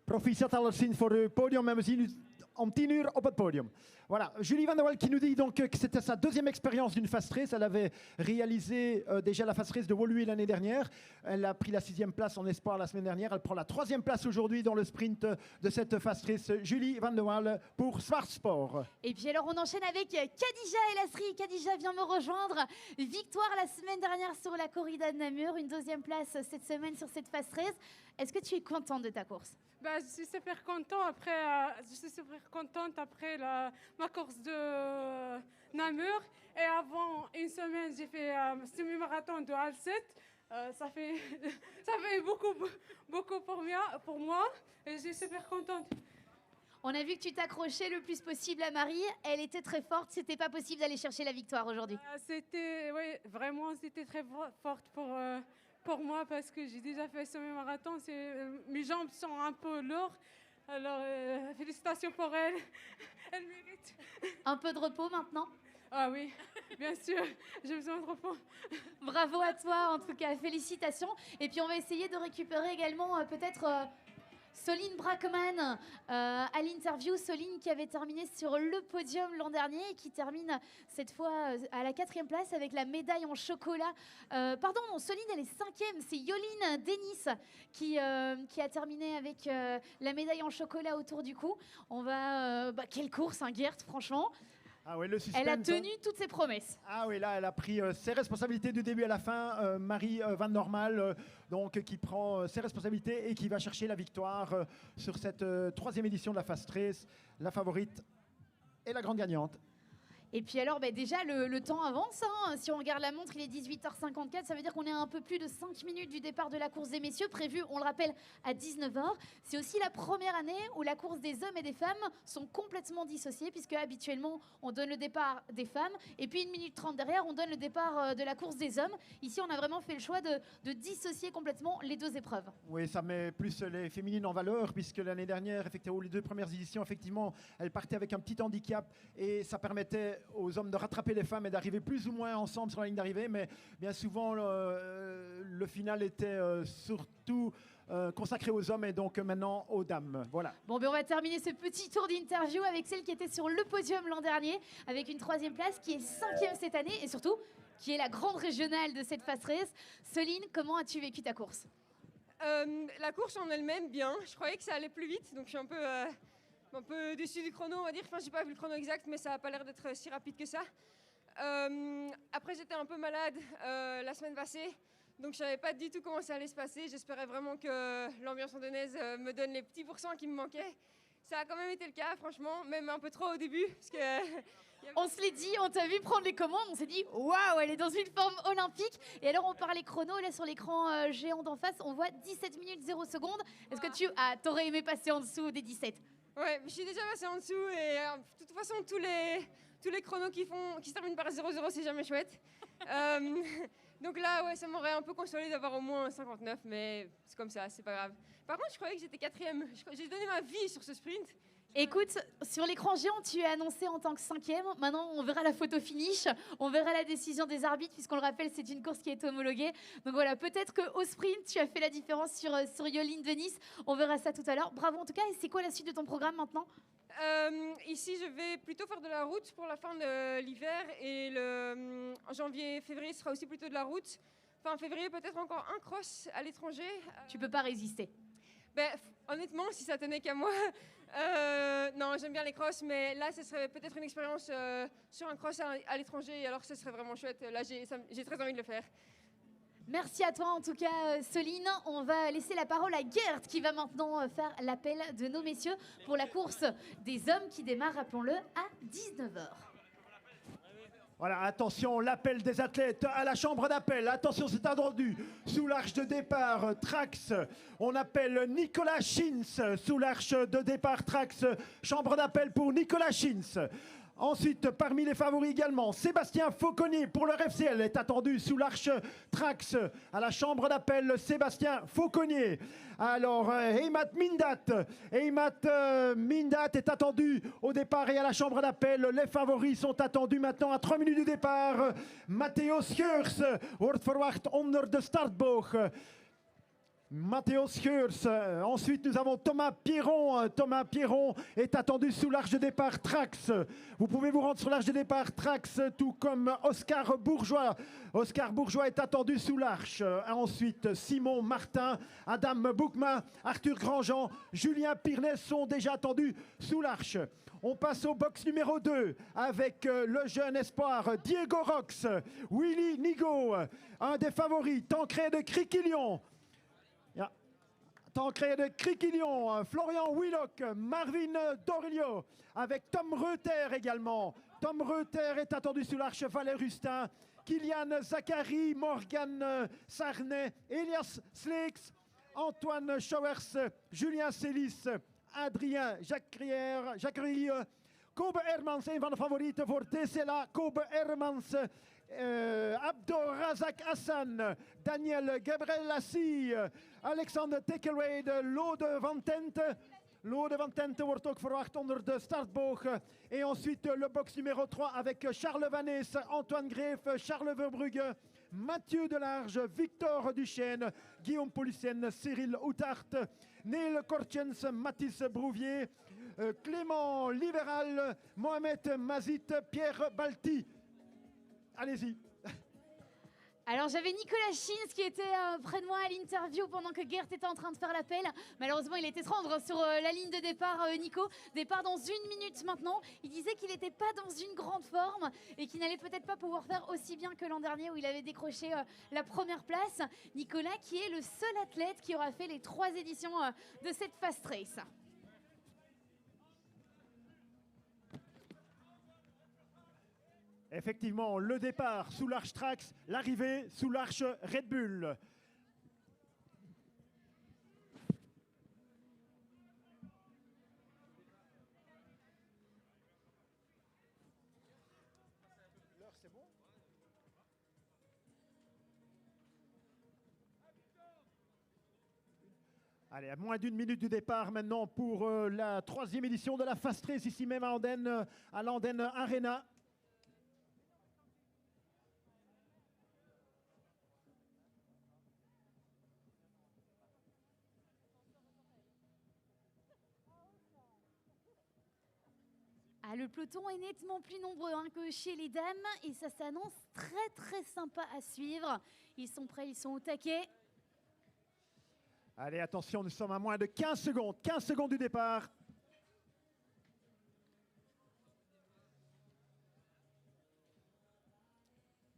Proficiat alleszins voor uw podium en we zien u om 10 uur op het podium. Voilà, Julie Van de Waal qui nous dit donc que c'était sa 2e expérience d'une fast race. Elle avait réalisé déjà la fast race de Woluwe l'année dernière. Elle a pris la 6e place en espoir la semaine dernière. Elle prend la 3e place aujourd'hui dans le sprint de cette fast race. Julie Van de Waal pour Smart Sport. Et puis alors on enchaîne avec Khadija Elasri. Khadija vient me rejoindre. Victoire la semaine dernière sur la corrida de Namur. Une 2e place cette semaine sur cette fast race. Est-ce que tu es contente de ta course? Bah, je suis super contente après ma course de Namur. Et avant une semaine, j'ai fait semi-marathon de Alcet. Ça fait beaucoup pour moi. Et je suis super contente. On a vu que tu t'accrochais le plus possible à Marie. Elle était très forte. C'était pas possible d'aller chercher la victoire aujourd'hui. C'était très forte pour moi parce que j'ai déjà fait semi-marathon. Mes jambes sont un peu lourdes. Alors, félicitations pour elle. Elle mérite. Un peu de repos maintenant? Ah oui, bien sûr. J'ai besoin de repos. Bravo à toi, en tout cas. Félicitations. Et puis, on va essayer de récupérer également peut-être... Soline Brackman à l'interview. Soline qui avait terminé sur le podium l'an dernier et qui termine cette fois à la 4e place avec la médaille en chocolat. Pardon, non, Soline elle est 5e. C'est Yoline Denis qui a terminé avec la médaille en chocolat autour du cou. On va... quelle course, hein, Gert, franchement. Ah oui, le suspense, elle a tenu toutes ses promesses. Ah oui, là, elle a pris ses responsabilités du début à la fin. Marie Van Normal, donc, qui prend ses responsabilités et qui va chercher la victoire sur cette 3e édition de la Fast Race. La favorite et la grande gagnante. Et puis alors, déjà, le temps avance. Hein. Si on regarde la montre, il est 18h54. Ça veut dire qu'on est à un peu plus de 5 minutes du départ de la course des messieurs, prévue, on le rappelle, à 19h. C'est aussi la première année où la course des hommes et des femmes sont complètement dissociées, puisque habituellement, on donne le départ des femmes, et puis 1 minute 30 derrière, on donne le départ de la course des hommes. Ici, on a vraiment fait le choix de dissocier complètement les 2 épreuves. Oui, ça met plus les féminines en valeur, puisque l'année dernière, effectivement, les 2 premières éditions, effectivement, elles partaient avec un petit handicap, et ça permettait aux hommes de rattraper les femmes et d'arriver plus ou moins ensemble sur la ligne d'arrivée, mais bien souvent le final était surtout consacré aux hommes et donc maintenant aux dames. Voilà. Bon, on va terminer ce petit tour d'interview avec celle qui était sur le podium l'an dernier, avec une 3e place, qui est 5e cette année et surtout qui est la grande régionale de cette fast race. Soline, comment as-tu vécu ta course? La course en elle-même, bien. Je croyais que ça allait plus vite, donc je suis un peu déçu du chrono, on va dire. Enfin, j'ai pas vu le chrono exact, mais ça n'a pas l'air d'être si rapide que ça. Après, j'étais un peu malade la semaine passée, donc je savais pas du tout comment ça allait se passer. J'espérais vraiment que l'ambiance andonnaise me donne les petits pourcents qui me manquaient. Ça a quand même été le cas, franchement, même un peu trop au début, parce que... On se l'est dit, on t'a vu prendre les commandes, on s'est dit waouh, elle est dans une forme olympique. Et alors on parlait chrono, là sur l'écran géant d'en face, on voit 17 minutes 0 secondes. Est-ce que t'aurais aimé passer en dessous des 17? Ouais, je suis déjà passée en dessous et de toute façon tous les chronos qui se terminent par 0-0, c'est jamais chouette. Donc là, ouais, ça m'aurait un peu consolé d'avoir au moins 59, mais c'est comme ça, c'est pas grave. Par contre, je croyais que j'étais 4e. J'ai donné ma vie sur ce sprint. Écoute, sur l'écran géant, tu es annoncé en tant que 5e. Maintenant, on verra la photo finish, on verra la décision des arbitres, puisqu'on le rappelle, c'est une course qui est homologuée. Donc voilà, peut-être qu'au sprint, tu as fait la différence sur Yoline Denis. On verra ça tout à l'heure. Bravo en tout cas. Et c'est quoi la suite de ton programme maintenant? Ici, je vais plutôt faire de la route pour la fin de l'hiver. Et en janvier-février, ce sera aussi plutôt de la route. Fin février, peut-être encore un cross à l'étranger. Tu peux pas résister? Honnêtement, si ça tenait qu'à moi... non, j'aime bien les crosses, mais là, ce serait peut-être une expérience sur un cross à l'étranger, alors ce serait vraiment chouette. Là, j'ai très envie de le faire. Merci à toi en tout cas Soline. On va laisser la parole à Gert qui va maintenant faire l'appel de nos messieurs pour la course des hommes qui démarre, rappelons-le, à 19h. Voilà, attention, l'appel des athlètes à la chambre d'appel. Attention, c'est attendu. Sous l'arche de départ, Trax. On appelle Nicolas Schins. Sous l'arche de départ, Trax. Chambre d'appel pour Nicolas Schins. Ensuite, parmi les favoris également, Sébastien Fauconnier pour le FCL est attendu sous l'arche Trax à la chambre d'appel. Sébastien Fauconnier. Alors, Heimat Mindat. Mindat est attendu au départ et à la chambre d'appel. Les favoris sont attendus maintenant à 3 minutes du départ. Matteo Scheurs wordt verwacht onder de startboog. Matteo Scheurs. Ensuite, nous avons Thomas Pierron. Thomas Pierron est attendu sous l'arche de départ Trax. Vous pouvez vous rendre sur l'arche de départ Trax, tout comme Oscar Bourgeois. Oscar Bourgeois est attendu sous l'arche. Ensuite, Simon Martin, Adam Boukma, Arthur Grandjean, Julien Pirnet sont déjà attendus sous l'arche. On passe au box numéro 2 avec le jeune espoir Diego Rox, Willy Nigo, un des favoris, Tancred Criquillon. Tancred Criquillon, Florian Willock, Marvin Dorilio, avec Tom Reuter également. Tom Reuter est attendu sous l'arche, Valère Rustin, Kylian Zachary, Morgan Sarney, Elias Slix, Antoine Schauers, Julien Célis, Adrien Jacquerie, Kobe Hermans, een van de favorieten voor Tesela, Kobe Hermans, Abdorazak Hassan, Daniel Gebrelassi, Alexander Tekelwade, Lode Van Tente. Lode Van Tente wordt ook verwacht onder de startboog. Et ensuite le box numéro 3 avec Charles Vanès, Antoine Greff, Charles Verbrugge, Mathieu Delarge, Victor Duchesne, Guillaume Polissen, Cyril Outart, Neil Kortjens, Mathis Brouvier, Clément Libéral, Mohamed Mazit, Pierre Balti. Allez-y. Alors j'avais Nicolas Schins qui était près de moi à l'interview pendant que Gert était en train de faire l'appel. Malheureusement il était se rendre sur la ligne de départ Nico. Départ dans 1 minute maintenant. Il disait qu'il n'était pas dans une grande forme et qu'il n'allait peut-être pas pouvoir faire aussi bien que l'an dernier où il avait décroché la première place. Nicolas qui est le seul athlète qui aura fait les 3 éditions de cette Fast Race. Effectivement, le départ sous l'arche Trax, l'arrivée sous l'arche Red Bull. L'heure, c'est bon ? Allez, à moins d'1 minute du départ maintenant pour la 3e édition de la Fast Race, ici même à l'Anden Arena. Ah, le peloton est nettement plus nombreux que chez les dames et ça s'annonce très sympa à suivre. Ils sont prêts, ils sont au taquet. Allez, attention, nous sommes à moins de 15 secondes. 15 secondes du départ.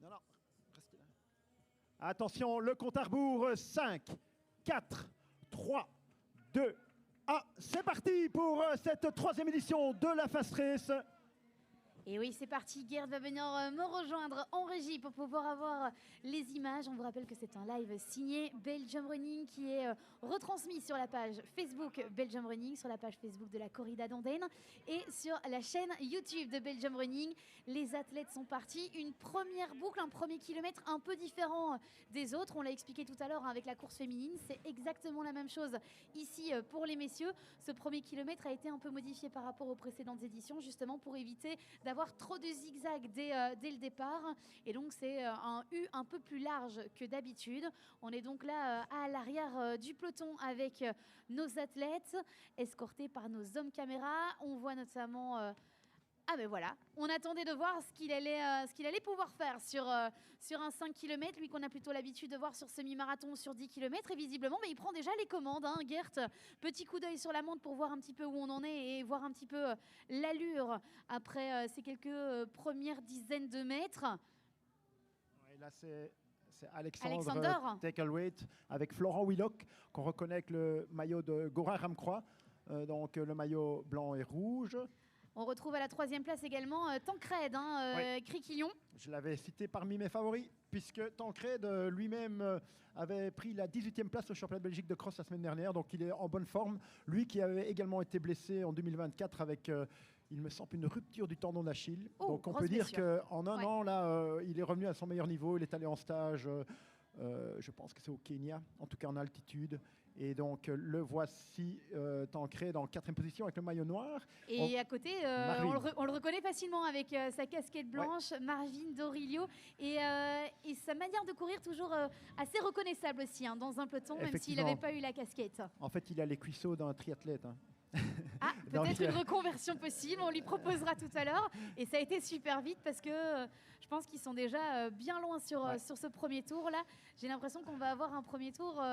Non, restez là. Attention, le compte à rebours. 5, 4, 3, 2, 1. C'est parti pour cette 3e édition de la Fast Race. Et oui, c'est parti. Gerd va venir me rejoindre en régie pour pouvoir avoir les images. On vous rappelle que c'est un live signé Belgium Running qui est retransmis sur la page Facebook Belgium Running, sur la page Facebook de la Corrida d'Andenne et sur la chaîne YouTube de Belgium Running. Les athlètes sont partis. Une première boucle, un premier kilomètre un peu différent des autres. On l'a expliqué tout à l'heure avec la course féminine. C'est exactement la même chose ici pour les messieurs. Ce premier kilomètre a été un peu modifié par rapport aux précédentes éditions, justement pour éviter d'avoir trop de zigzags dès le départ. Et donc c'est un U un peu plus large que d'habitude. On est donc là à l'arrière du peloton avec nos athlètes, escortés par nos hommes caméras. On voit notamment... Ah ben voilà, on attendait de voir ce qu'il allait pouvoir faire sur un 5 km, lui qu'on a plutôt l'habitude de voir sur semi-marathon sur 10 km, et visiblement il prend déjà les commandes, Gert. Petit coup d'œil sur la montre pour voir un petit peu où on en est et voir un petit peu l'allure après ces quelques premières dizaines de mètres. Ouais, là c'est Alexandre Alexander. Takeaweight avec Florent Willock, qu'on reconnaît avec le maillot de Gorin Ramcroix, donc le maillot blanc et rouge. On retrouve à la 3e place également Tancred, Criquillon. Je l'avais cité parmi mes favoris, puisque Tancred lui-même avait pris la 18e place au championnat de Belgique de cross la semaine dernière, donc il est en bonne forme. Lui qui avait également été blessé en 2024 avec, il me semble, une rupture du tendon d'Achille. Donc on peut dire qu'en un an, là, il est revenu à son meilleur niveau. Il est allé en stage, je pense que c'est au Kenya, en tout cas en altitude. Et donc, le voici Tancred en 4e position avec le maillot noir. Et à côté, on le reconnaît facilement avec sa casquette blanche, Marvin Dorilio. Et sa manière de courir toujours assez reconnaissable aussi dans un peloton, même s'il n'avait pas eu la casquette. En fait, il a les cuisseaux d'un triathlète. Ah, peut-être une reconversion possible, on lui proposera tout à l'heure. Et ça a été super vite parce que je pense qu'ils sont déjà bien loin sur ce premier tour. Là, j'ai l'impression qu'on va avoir un premier tour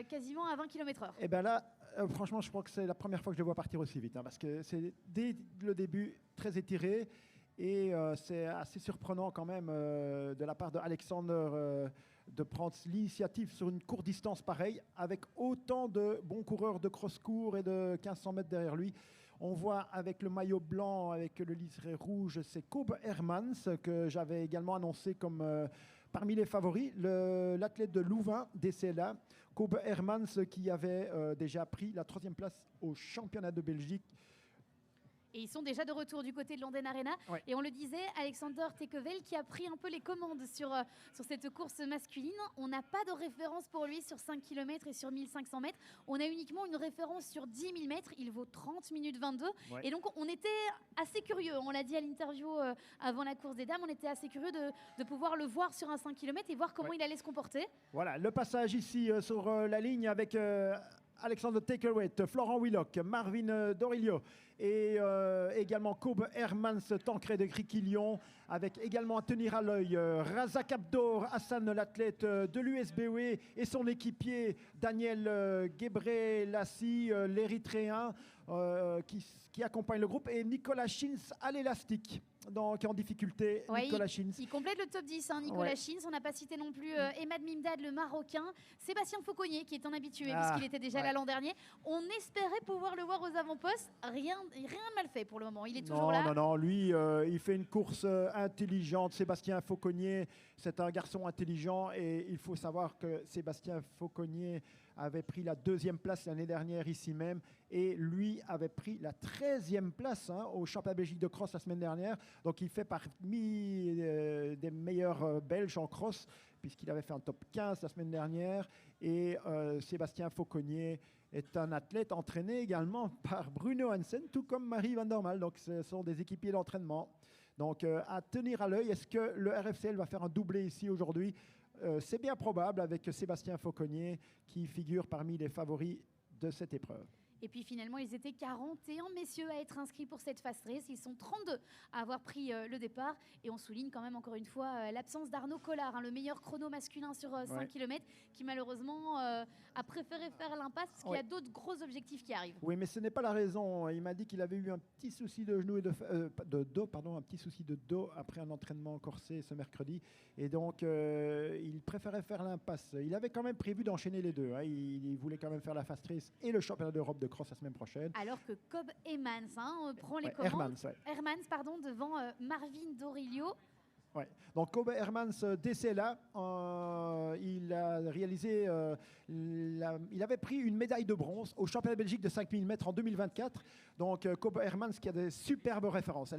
quasiment à 20 km/h. Et bien là, franchement, je crois que c'est la première fois que je le vois partir aussi vite. Parce que c'est dès le début très étiré. Et c'est assez surprenant quand même de la part d'Alexander de prendre l'initiative sur une courte distance pareille, avec autant de bons coureurs de cross-court et de 1500 mètres derrière lui. On voit avec le maillot blanc, avec le liseré rouge, c'est Kobe Hermans, que j'avais également annoncé comme parmi les favoris. L'athlète de Louvain, DCLA, Kobe Hermans, qui avait déjà pris la 3e place au championnat de Belgique. Et ils sont déjà de retour du côté de l'Anden Arena. Ouais. Et on le disait, Alexander Tekevel qui a pris un peu les commandes sur cette course masculine. On n'a pas de référence pour lui sur 5 km et sur 1500 mètres. On a uniquement une référence sur 10 000 mètres. Il vaut 30 minutes 22. Ouais. Et donc, on était assez curieux. On l'a dit à l'interview avant la course des dames. On était assez curieux de pouvoir le voir sur un 5 km et voir comment il allait se comporter. Voilà, le passage ici sur la ligne avec Alexander Takeaweight, Florent Willock, Marvin Dorilio et également Kobe Hermans, Tancred de Criquillon, avec également à tenir à l'œil Razak Abdor, Hassan l'athlète de l'USBW et son équipier Daniel Gebre-Lassi, l'Érythréen qui accompagne le groupe, et Nicolas Schins à l'élastique. Donc en difficulté, Nicolas Schins. Il complète le top 10, Nicolas Schins. On n'a pas cité non plus Emad Mimdad, le Marocain. Sébastien Fauconnier, qui est un habitué, puisqu'il était déjà là l'an dernier. On espérait pouvoir le voir aux avant-postes. Rien de mal fait pour le moment. Il est toujours là. Non. Lui, il fait une course intelligente. Sébastien Fauconnier, c'est un garçon intelligent. Et il faut savoir que Sébastien Fauconnier avait pris la 2e place l'année dernière ici même, et lui avait pris la 13e place au championnat Belgique de cross la semaine dernière. Donc il fait parmi des meilleurs Belges en cross, puisqu'il avait fait un top 15 la semaine dernière. Et Sébastien Fauconnier est un athlète entraîné également par Bruno Hansen, tout comme Marie Van der Mal. Donc ce sont des équipiers d'entraînement. Donc à tenir à l'œil, est-ce que le RFCL va faire un doublé ici aujourd'hui ? C'est bien probable, avec Sébastien Fauconnier qui figure parmi les favoris de cette épreuve. Et puis finalement, ils étaient 41 messieurs à être inscrits pour cette fast race. Ils sont 32 à avoir pris le départ. Et on souligne quand même encore une fois l'absence d'Arnaud Collard, le meilleur chrono masculin sur 5 km, qui malheureusement a préféré faire l'impasse parce qu'il y a d'autres gros objectifs qui arrivent. Oui, mais ce n'est pas la raison. Il m'a dit qu'il avait eu un petit souci de genou et de dos, un petit souci de dos après un entraînement corsé ce mercredi. Et donc, il préférait faire l'impasse. Il avait quand même prévu d'enchaîner les deux. Il voulait quand même faire la fast race et le championnat d'Europe de cross la semaine prochaine. Alors que Kobe Hermans prend les commandes. Hermans, devant Marvin Dorilio. Ouais. Donc Kobe Hermans DCLA, il a réalisé, il avait pris une médaille de bronze au championnat de Belgique de 5000 mètres en 2024. Donc Kobe Hermans qui a des superbes références.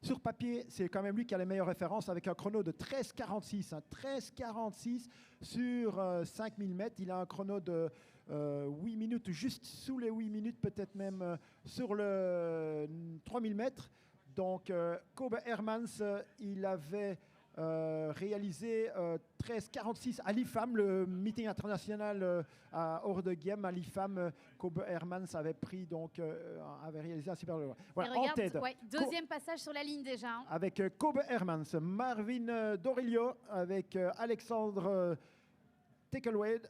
Sur papier, c'est quand même lui qui a les meilleures références avec un chrono de 13,46. 13,46 sur 5000 mètres. Il a un chrono de 8 minutes, juste sous les 8 minutes, peut-être même sur le 3000 mètres. Donc, Kobe Hermans, il avait réalisé 13,46 à l'IFAM, le meeting international à Hors-de-Game à l'IFAM. Kobe Hermans avait pris, donc, avait réalisé un super. Voilà, en tête. Deuxième passage sur la ligne déjà. Avec Kobe Hermans, Marvin Dorilio, avec Alexandre Takeaweight.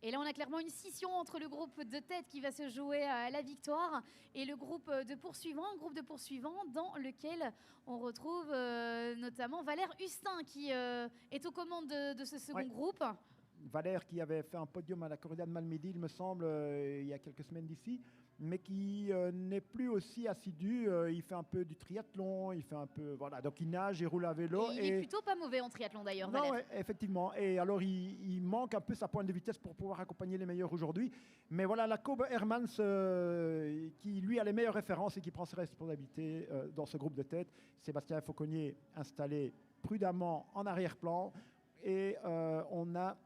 Et là, on a clairement une scission entre le groupe de tête qui va se jouer à la victoire et le groupe de poursuivants, dans lequel on retrouve notamment Valère Hustin qui est aux commandes de ce second groupe. Valère qui avait fait un podium à la corrida de Malmedy, il me semble, il y a quelques semaines d'ici, mais qui n'est plus aussi assidu. Il fait un peu du triathlon, il fait un peu, voilà, donc il nage, il roule à vélo. Et il est plutôt pas mauvais en triathlon d'ailleurs, Non, Valère. ouais, effectivement. Et alors, il manque un peu sa pointe de vitesse pour pouvoir accompagner les meilleurs aujourd'hui. Mais voilà, la Kobe Hermans, qui lui a les meilleures références et qui prend ses responsabilités dans ce groupe de tête. Sébastien Fauconnier installé prudemment en arrière-plan. Et on a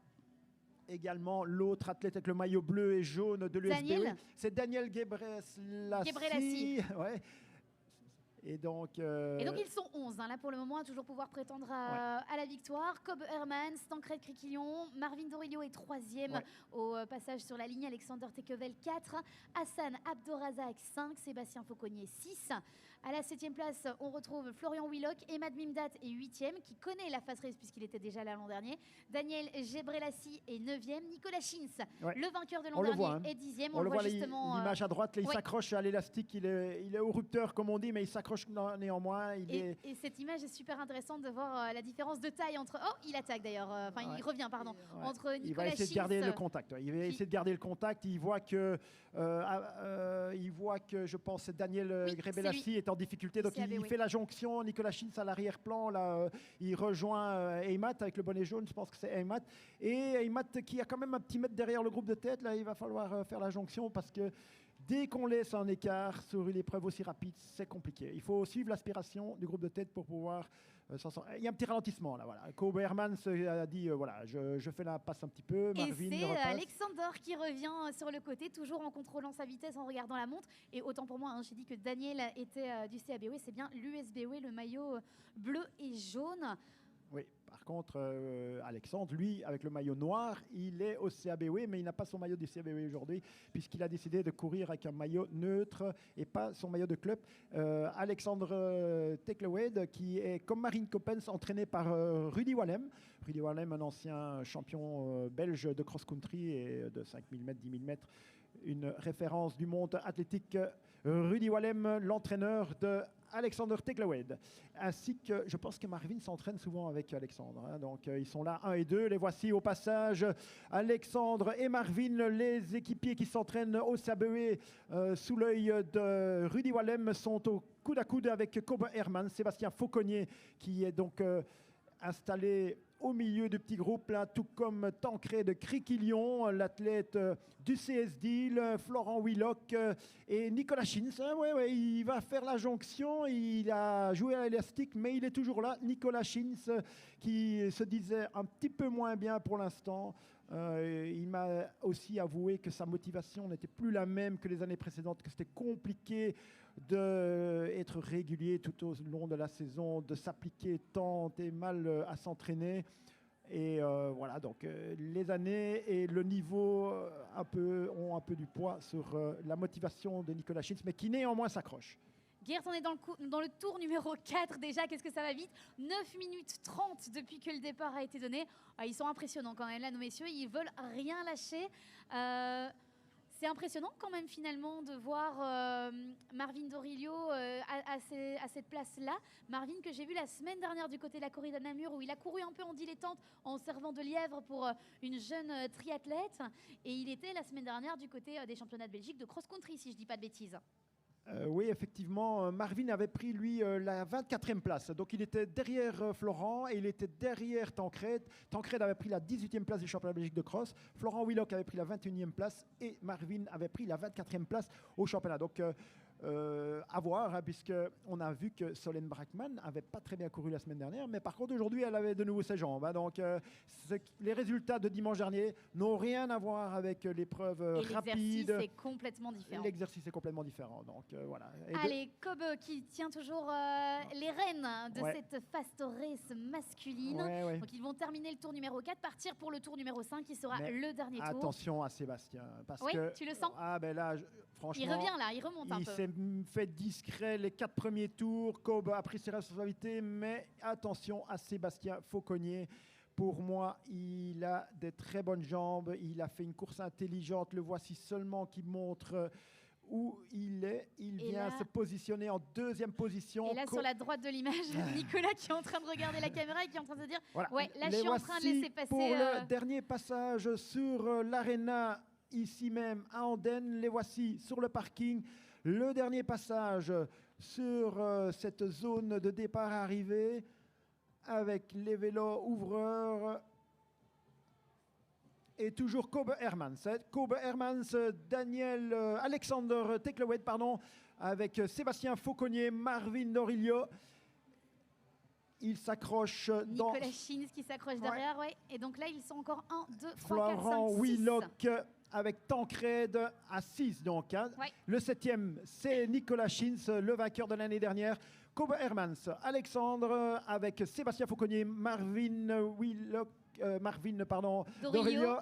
également l'autre athlète avec le maillot bleu et jaune de l'USBE. C'est Daniel Gebrelassi. Ouais. Et donc ils sont 11 là pour le moment à toujours pouvoir prétendre à la victoire. Kobe Hermans, Tancred Criquillon, Marvin Dorillo est 3e au passage sur la ligne, Alexander Tekevel 4, Hassan Abdorazak 5, Sébastien Fauconnier 6. À la 7e place, on retrouve Florian Willock, Emad Mimdat est 8e, qui connaît la fast race puisqu'il était déjà là l'an dernier. Daniel Gebrelassi est 9e, Nicolas Schins, le vainqueur de l'an dernier, est 10e. On le voit justement. L'image à droite, là, il s'accroche à l'élastique, il est au rupteur comme on dit, mais il s'accroche néanmoins. Et cette image est super intéressante de voir la différence de taille entre... Oh, il attaque d'ailleurs, il revient, pardon, entre Nicolas Schins... Il va essayer de garder le contact. Il va essayer de garder le contact. Il voit que, je pense, Daniel Gebrelassi est en difficulté. Donc il fait la jonction. Nicolas Schins à l'arrière-plan. Là, il rejoint Eymat avec le bonnet jaune. Je pense que c'est Eymat. Et Eymat qui a quand même un petit mètre derrière le groupe de tête. Là, il va falloir faire la jonction parce que dès qu'on laisse un écart sur une épreuve aussi rapide, c'est compliqué. Il faut suivre l'aspiration du groupe de tête pour pouvoir s'en sortir. Il y a un petit ralentissement là. Voilà. Kobe Hermans a dit voilà, je fais la passe un petit peu. Marvin, et c'est Alexander qui revient sur le côté, toujours en contrôlant sa vitesse, en regardant la montre. Et autant pour moi, j'ai dit que Daniel était du CABE, c'est bien l'USBE, le maillot bleu et jaune. Oui, par contre, Alexandre, lui, avec le maillot noir, il est au CABE, mais il n'a pas son maillot du CABE aujourd'hui, puisqu'il a décidé de courir avec un maillot neutre et pas son maillot de club. Alexandre Teklewed, qui est comme Marine Coppens, entraîné par Rudy Wallem. Rudy Wallem, un ancien champion belge de cross-country et de 5000 mètres, 10 000 mètres, une référence du monde athlétique. Rudy Wallem, l'entraîneur de Alexander Teklewed, ainsi que je pense que Marvin s'entraîne souvent avec Alexandre, donc ils sont là 1 et 2, les voici au passage, Alexandre et Marvin, les équipiers qui s'entraînent au CABE sous l'œil de Rudy Wallem, sont au coude à coude avec Kobe Hermans. Sébastien Fauconnier qui est donc installé au milieu du petit groupe, là, tout comme Tancred Criquillon, l'athlète du CSD, Florent Willock et Nicolas Schins. Il va faire la jonction, il a joué à l'élastique, mais il est toujours là. Nicolas Schins qui se disait un petit peu moins bien pour l'instant. Il m'a aussi avoué que sa motivation n'était plus la même que les années précédentes, que c'était compliqué d'être régulier tout au long de la saison, de s'appliquer tant et mal à s'entraîner. Et voilà, donc les années et le niveau ont un peu du poids sur la motivation de Nicolas Schins, mais qui néanmoins s'accroche. Gert, on est dans le tour numéro 4 déjà, qu'est-ce que ça va vite. 9 minutes 30 depuis que le départ a été donné. Ils sont impressionnants quand même là, nos messieurs, ils veulent rien lâcher. C'est impressionnant quand même finalement de voir Marvin Dorillo à cette place-là. Marvin que j'ai vu la semaine dernière du côté de la corrida de Namur où il a couru un peu en dilettante en servant de lièvre pour une jeune triathlète. Et il était la semaine dernière du côté des championnats de Belgique de cross-country si je ne dis pas de bêtises. Oui, effectivement, Marvin avait pris, lui, la 24e place. Donc, il était derrière Florent et il était derrière Tancred. Tancred avait pris la 18e place du championnat de Belgique de cross. Florent Willock avait pris la 21e place et Marvin avait pris la 24e place au championnat. Donc, à voir, puisqu'on a vu que Solène Brackmann n'avait pas très bien couru la semaine dernière, mais par contre, aujourd'hui, elle avait de nouveau ses jambes. Donc, les résultats de dimanche dernier n'ont rien à voir avec l'épreuve rapide. L'exercice est complètement différent. L'exercice est complètement différent. Donc, voilà. Allez, Kobe qui tient toujours les rênes de cette fast race masculine. Donc, ils vont terminer le tour numéro 4, partir pour le tour numéro 5 qui sera le dernier tour. Attention à Sébastien. Parce oui, que, tu le sens ben là, franchement, il revient là, il remonte un peu. Il s'est fait discret les 4 premiers tours. Kobe a pris ses responsabilités, mais attention à Sébastien Fauconnier pour moi, il a des très bonnes jambes. Il a fait une course intelligente. Le voici seulement qui montre où il est. Il vient se positionner en deuxième position. Et là, sur la droite de l'image, Nicolas qui est en train de regarder la caméra et qui est en train de se dire voilà. ouais, là, je suis en train de laisser passer. Pour le dernier passage sur l'aréna, ici même à Andenne, les voici sur le parking. Le dernier passage sur cette zone de départ-arrivée avec les vélos ouvreurs. Et toujours Kobe Hermans. Kobe Hermans, Daniel Alexander Teclewed, pardon, avec Sébastien Fauconnier, Marvin Norillo. Il s'accroche dans... Nicolas Schins qui s'accroche derrière, ouais. Et donc là, ils sont encore 1, 2, 3, 4, 5, 6. Florent Wheelock avec Tancred à 6 donc. Hein. Ouais. Le 7e, c'est Nicolas Schins, le vainqueur de l'année dernière. Kobe Hermans, Alexandre avec Sébastien Fauconnier, Marvin Wheelock, Dorillo,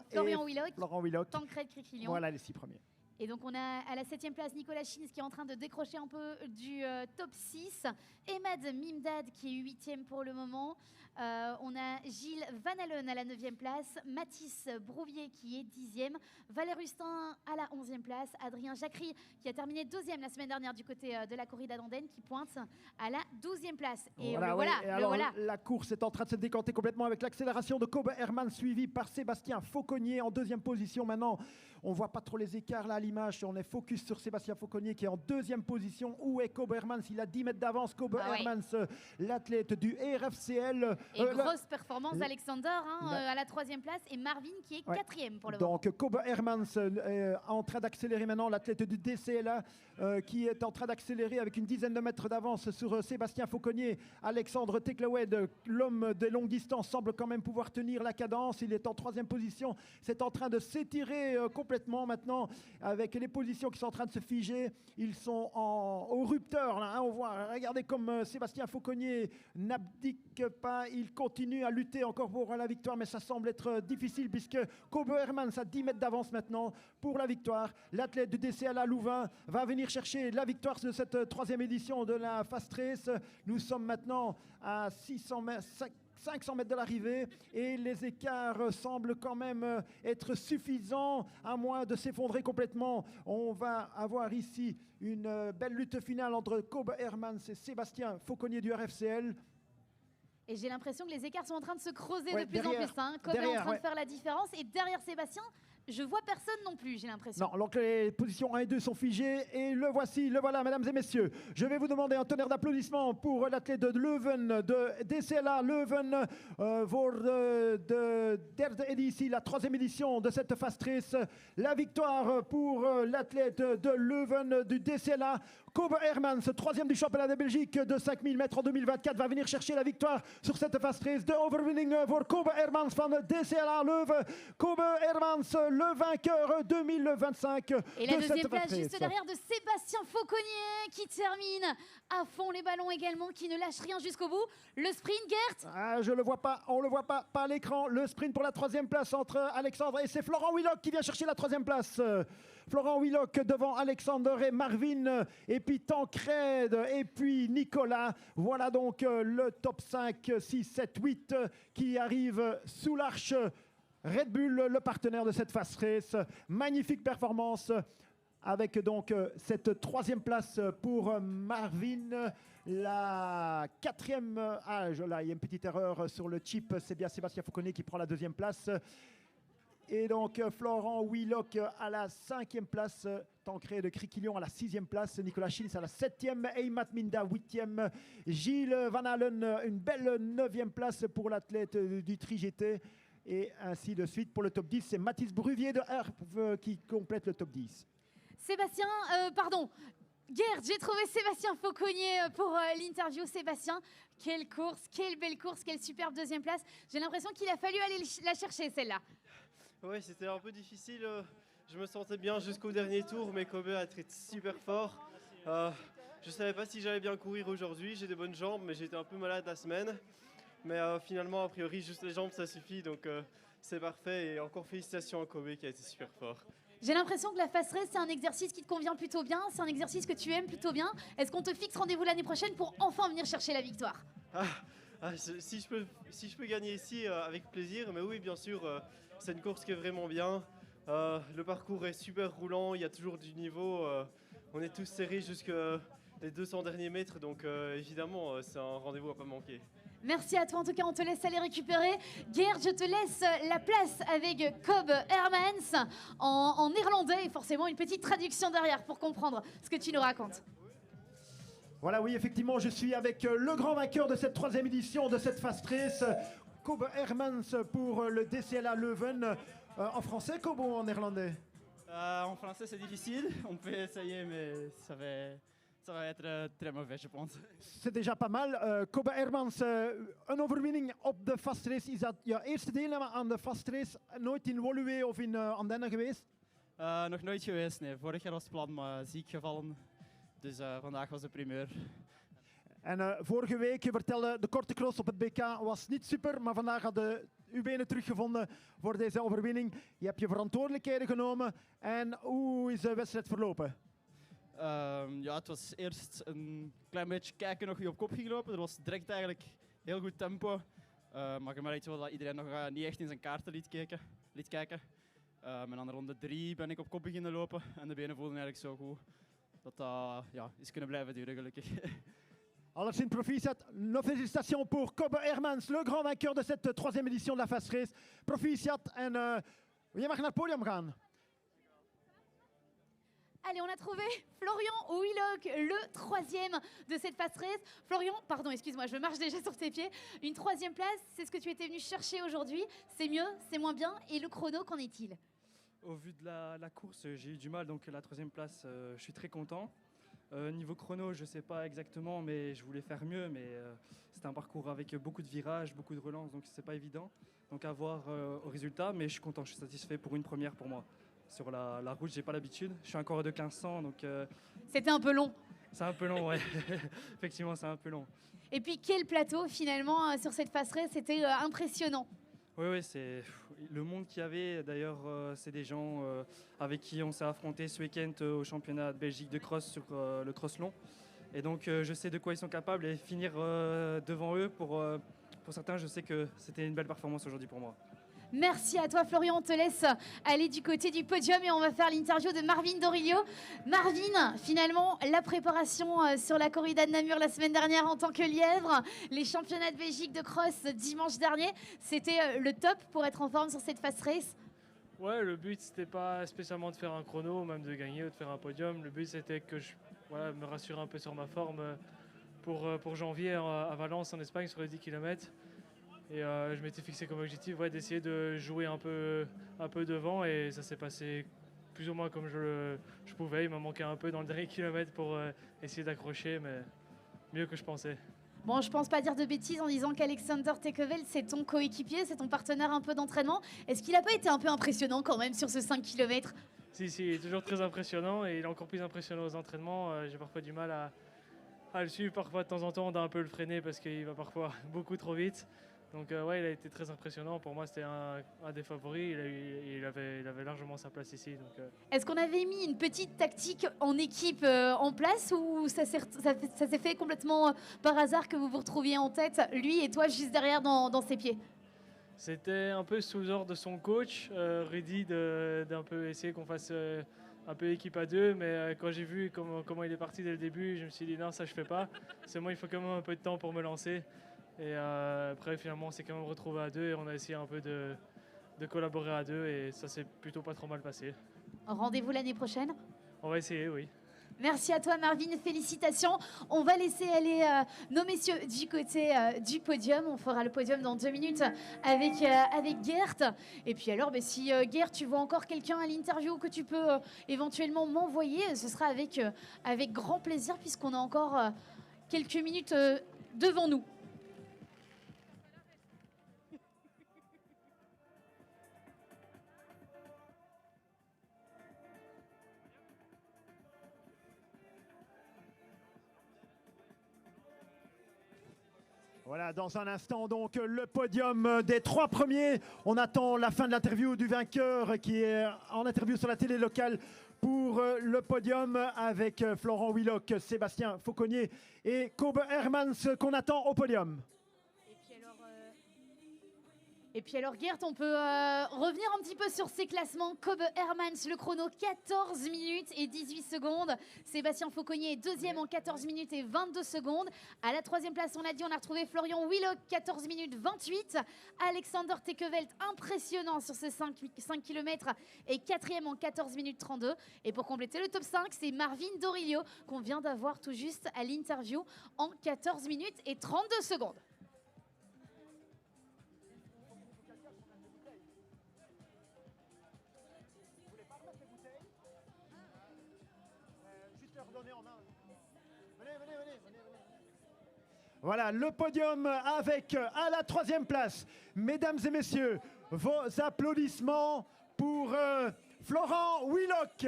Florent Wheelock, Tancred Criquillon. Voilà les 6 premiers. Et donc on a à la 7e place Nicolas Schins qui est en train de décrocher un peu du top 6. Emad Mimdad qui est 8e pour le moment. On a Gilles Van Allen à la 9e place. Mathis Brouvier qui est 10e. Valère Rustin à la 11e place. Adrien Jacquerie qui a terminé 2e la semaine dernière du côté de la corrida d'Andenne qui pointe à la 12e place. Et voilà. La course est en train de se décanter complètement avec l'accélération de Kobe Hermans suivi par Sébastien Fauconnier en 2e position. Maintenant, on ne voit pas trop les écarts là à l'image. On est focus sur Sébastien Fauconnier qui est en 2e position. Où est Kobe Hermans? Il a 10 mètres d'avance. Kobe Hermans, l'athlète du RFCL. Et grosse performance d'Alexander à la 3e place et Marvin qui est 4e pour le moment. Donc Kobe Hermans en train d'accélérer maintenant, l'athlète du DCLA qui est en train d'accélérer avec une dizaine de mètres d'avance sur Sébastien Fauconnier. Alexandre Teclewed, l'homme des longues distances, semble quand même pouvoir tenir la cadence. Il est en 3e position. C'est en train de s'étirer complètement maintenant avec les positions qui sont en train de se figer. Ils sont au rupteur. Là, hein, on voit, regardez comme Sébastien Fauconnier n'abdique pas. Il continue à lutter encore pour la victoire, mais ça semble être difficile puisque Kobe Hermans a 10 mètres d'avance maintenant pour la victoire. L'athlète du DCLA Louvain va venir chercher la victoire de cette 3e édition de la Fast Race. Nous sommes maintenant à 500 mètres de l'arrivée et les écarts semblent quand même être suffisants à moins de s'effondrer complètement. On va avoir ici une belle lutte finale entre Kobe Hermans et Sébastien Fauconnier du RFCL. Et j'ai l'impression que les écarts sont en train de se creuser de plus derrière, en plus. Hein. Kobe est en train de faire la différence. Et derrière Sébastien, je vois personne non plus, j'ai l'impression. Non, donc les positions 1 et 2 sont figées. Et le voici, le voilà, mesdames et messieurs. Je vais vous demander un tonnerre d'applaudissements pour l'athlète de Leuven, de DCLA Leuven, pour de derde éditie, la 3e édition de cette Fast Race. La victoire pour l'athlète de Leuven du DCLA. Kobe Hermans, 3e du championnat de Belgique de 5000 mètres en 2024, va venir chercher la victoire sur cette Fast Race. De overwinning pour Kobe Hermans van DCLA Leuven. Kobe Hermans, le vainqueur 2025. Et la 2e place juste derrière de Sébastien Fauconnier qui termine à fond les ballons également, qui ne lâche rien jusqu'au bout. Le sprint, Gert. Je le vois pas, on le voit pas à l'écran. Le sprint pour la 3e place entre Alexandre et c'est Florent Wheelock qui vient chercher la 3e place. Florent Wheelock devant Alexander et Marvin, et puis Tancred, et puis Nicolas. Voilà donc le top 5, 6, 7, 8 qui arrive sous l'arche. Red Bull, le partenaire de cette Fast Race. Magnifique performance avec donc cette 3e place pour Marvin. La 4e, là il y a une petite erreur sur le chip, c'est bien Sébastien Fauconnier qui prend la 2e place. Et donc Florent Wheelock à la 5e place, Tancred de Criquillon à la 6e place, Nicolas Schins à la 7e, Emad Minda 8e, Gilles Van Allen une belle 9e place pour l'athlète du Tri-GT. Et ainsi de suite pour le top 10, c'est Mathis Bruvier de Herve qui complète le top 10. Sébastien, Gerd, j'ai trouvé Sébastien Fauconnier pour l'interview. Sébastien, quelle course, quelle belle course, quelle superbe 2e place. J'ai l'impression qu'il a fallu aller la chercher celle-là. Oui, c'était un peu difficile. Je me sentais bien jusqu'au dernier tour, mais Kobe a été super fort. Je ne savais pas si j'allais bien courir aujourd'hui. J'ai des bonnes jambes, mais j'étais un peu malade la semaine. Mais finalement, a priori, juste les jambes, ça suffit. Donc c'est parfait. Et encore félicitations à Kobe qui a été super fort. J'ai l'impression que la Fast Race, c'est un exercice qui te convient plutôt bien. C'est un exercice que tu aimes plutôt bien. Est-ce qu'on te fixe rendez-vous l'année prochaine pour enfin venir chercher la victoire? Si je peux gagner ici, avec plaisir. Mais oui, bien sûr, c'est une course qui est vraiment bien. Le parcours est super roulant, il y a toujours du niveau. On est tous serrés jusqu'à les 200 derniers mètres. Donc évidemment, c'est un rendez-vous à pas manquer. Merci à toi, en tout cas on te laisse aller récupérer. Gerd, je te laisse la place avec Kobe Hermans en néerlandais et forcément une petite traduction derrière pour comprendre ce que tu nous racontes. Voilà, oui, effectivement, je suis avec le grand vainqueur de cette 3e édition de cette Fast Race, Kobe Hermans pour le DCLA Leuven. En français, Kobe, ou en néerlandais? En français, c'est difficile. On peut essayer, mais ça va être très mauvais, je pense. C'est déjà pas mal. Kobe Hermans, een overwinning op de Fast Race. Is dat jouw eerste deelname aan de Fast Race? Nooit in Woluwe of in Andenne geweest? Nog nooit geweest, nee. Vorig jaar was het plan, maar ziek gevallen. Dus vandaag was de primeur. En vorige week, je vertelde, de korte cross op het BK was niet super, maar vandaag hadden uw benen teruggevonden voor deze overwinning. Je hebt je verantwoordelijkheden genomen. En hoe is de wedstrijd verlopen? Ja, het was eerst een klein beetje kijken nog wie op kop ging lopen. Er was direct eigenlijk heel goed tempo. Maar je merkte wel dat iedereen nog niet echt in zijn kaarten liet kijken. En aan de ronde 3 ben ik op kop beginnen lopen. En de benen voelden eigenlijk zo goed dat dat is kunnen blijven duren, gelukkig. Alleszins proficiat, nos félicitations pour Kobe Hermans, le grand vainqueur de cette 3e édition de la Fast Race. Proficiat en je mag naar het podium gaan. Allez, on a trouvé Florian Willock, le 3e de cette Fast Race. Florian, pardon, excuse-moi, je marche déjà sur tes pieds. Une 3e place, c'est ce que tu étais venu chercher aujourd'hui. C'est mieux, c'est moins bien. Et le chrono, qu'en est-il? Au vu de la course, j'ai eu du mal, donc la 3e place, je suis très content. Niveau chrono, je ne sais pas exactement, mais je voulais faire mieux. Mais c'est un parcours avec beaucoup de virages, beaucoup de relances, donc c'est pas évident. Donc à voir au résultat, mais je suis content, je suis satisfait pour une première pour moi. Sur la route, j'ai pas l'habitude. Je suis un coureur de 1500, donc... C'était un peu long. C'est un peu long, ouais. Effectivement, c'est un peu long. Et puis quel plateau finalement sur cette Fast Race, c'était impressionnant. Oui, c'est le monde qu'il y avait. D'ailleurs, c'est des gens avec qui on s'est affronté ce week-end au championnat de Belgique de cross sur le cross long. Et donc, je sais de quoi ils sont capables et finir devant eux, pour certains, je sais que c'était une belle performance aujourd'hui pour moi. Merci à toi Florian, on te laisse aller du côté du podium et on va faire l'interview de Marvin Dorillo. Marvin, finalement, la préparation sur la corrida de Namur la semaine dernière en tant que lièvre, les championnats de Belgique de cross dimanche dernier, c'était le top pour être en forme sur cette Fast Race? Ouais, le but c'était pas spécialement de faire un chrono, même de gagner ou de faire un podium. Le but c'était que je me rassure un peu sur ma forme pour janvier à Valence en Espagne sur les 10 km. Et je m'étais fixé comme objectif d'essayer de jouer un peu devant et ça s'est passé plus ou moins comme je pouvais. Il m'a manqué un peu dans le dernier kilomètre pour essayer d'accrocher, mais mieux que je pensais. Bon, je pense pas dire de bêtises en disant qu'Alexander Tekevel, c'est ton coéquipier, c'est ton partenaire un peu d'entraînement. Est-ce qu'il n'a pas été un peu impressionnant quand même sur ce 5 km? Si, il est toujours très impressionnant et il est encore plus impressionnant aux entraînements. J'ai parfois du mal à le suivre. Parfois, de temps en temps, on doit un peu le freiner parce qu'il va parfois beaucoup trop vite. Donc ouais, il a été très impressionnant. Pour moi, c'était un des favoris. Il avait largement sa place ici. Est-ce qu'on avait mis une petite tactique en équipe en place ou ça s'est fait complètement par hasard que vous vous retrouviez en tête, lui et toi juste derrière dans ses pieds? C'était un peu sous ordre de son coach, Rudy, d'un peu essayer qu'on fasse un peu équipe à deux. Mais quand j'ai vu comment il est parti dès le début, je me suis dit non, ça je fais pas. C'est moi, il faut quand même un peu de temps pour me lancer. Et après, finalement, on s'est quand même retrouvé à deux et on a essayé un peu de collaborer à deux et ça s'est plutôt pas trop mal passé. Rendez-vous l'année prochaine? On va essayer, oui. Merci à toi Marvin, félicitations. On va laisser aller nos messieurs du côté du podium. On fera le podium dans 2 minutes avec Gert. Et puis alors, si Gert, tu vois encore quelqu'un à l'interview que tu peux éventuellement m'envoyer, ce sera avec grand plaisir puisqu'on a encore quelques minutes devant nous. Voilà, dans un instant, donc, le podium des 3 premiers. On attend la fin de l'interview du vainqueur qui est en interview sur la télé locale pour le podium avec Florent Willock, Sébastien Fauconnier et Kobe Hermans qu'on attend au podium. Et Et puis alors Gert, on peut revenir un petit peu sur ces classements. Kobe Hermans, le chrono 14 minutes et 18 secondes. Sébastien Fauconnier est deuxième en 14 minutes et 22 secondes. À la troisième place, on l'a dit, on a retrouvé Florian Willock, 14 minutes 28. Alexander Tekevelt, impressionnant sur ces 5 km et quatrième en 14 minutes 32. Et pour compléter le top 5, c'est Marvin Dorilio qu'on vient d'avoir tout juste à l'interview en 14 minutes et 32 secondes. Voilà le podium avec à la troisième place, mesdames et messieurs, vos applaudissements pour Florent Willock.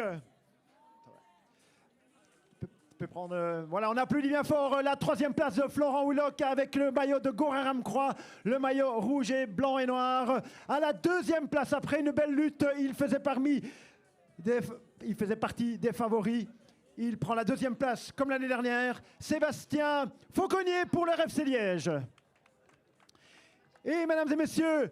Voilà, on applaudit bien fort la troisième place de Florent Willock avec le maillot de Goraram Croix, le maillot rouge et blanc et noir. À la deuxième place, après une belle lutte, il faisait partie des favoris. Il prend la deuxième place, comme l'année dernière, Sébastien Fauconnier pour le RFC Liège. Et mesdames et messieurs,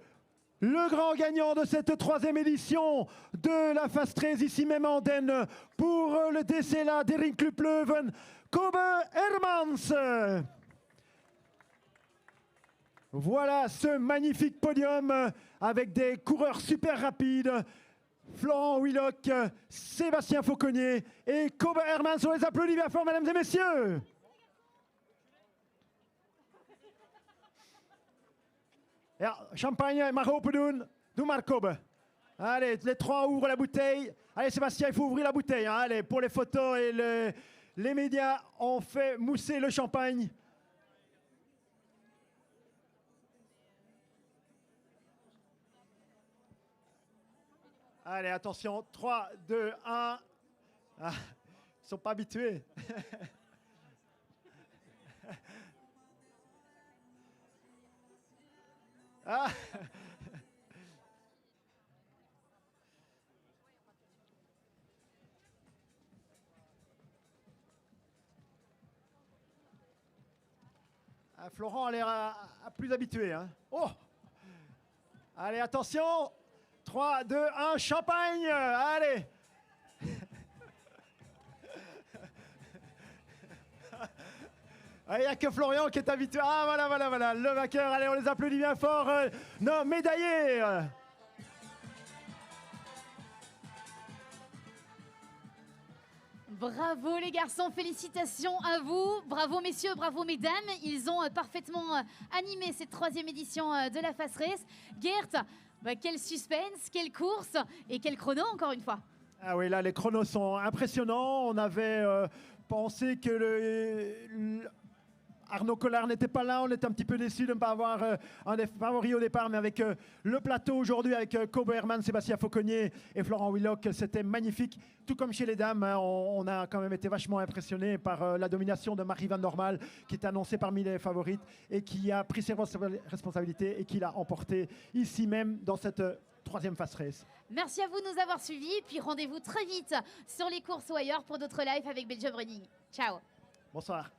le grand gagnant de cette troisième édition de la Fast 13, ici même à Andenne, pour le DCLA d'Erinklubb Leuven, Kobe Hermans. Voilà ce magnifique podium avec des coureurs super rapides. Florent Willock, Sébastien Fauconnier et Kobe Hermans. On les applaudit bien fort, mesdames et messieurs. Ja, champagne, Maro Poudoun, Doumar Kobe. Allez, les trois ouvrent la bouteille. Allez, Sébastien, il faut ouvrir la bouteille. Hein. Allez, pour les photos et les médias, on fait mousser le champagne. Allez, attention, 3, 2, 1. Ah, ils ne sont pas habitués. Ah. Ah, Florent a l'air plus habitué. Hein. Oh. Allez, attention. 3, 2, 1, champagne. Allez. Il n'y a que Florian qui est habitué. Ah, voilà, le vainqueur. Allez, on les applaudit bien fort. Nos médaillés. Bravo les garçons, félicitations à vous. Bravo messieurs, bravo mesdames. Ils ont parfaitement animé cette troisième édition de la Fast Race. Gert, quel suspense, quelle course et quel chrono encore une fois. Ah oui, là les chronos sont impressionnants. On avait pensé que Arnaud Collard n'était pas là, on était un petit peu déçus de ne pas avoir un des favoris au départ, mais avec le plateau aujourd'hui, avec Kobe Hermans, Sébastien Fauconnier et Florent Willock, c'était magnifique. Tout comme chez les dames, hein, on a quand même été vachement impressionnés par la domination de Marie Van Normal, qui est annoncée parmi les favorites et qui a pris ses responsabilités et qui l'a emporté ici même dans cette troisième Fast Race. Merci à vous de nous avoir suivis, puis rendez-vous très vite sur les courses ou ailleurs pour d'autres lives avec Belgium Running. Ciao. Bonsoir.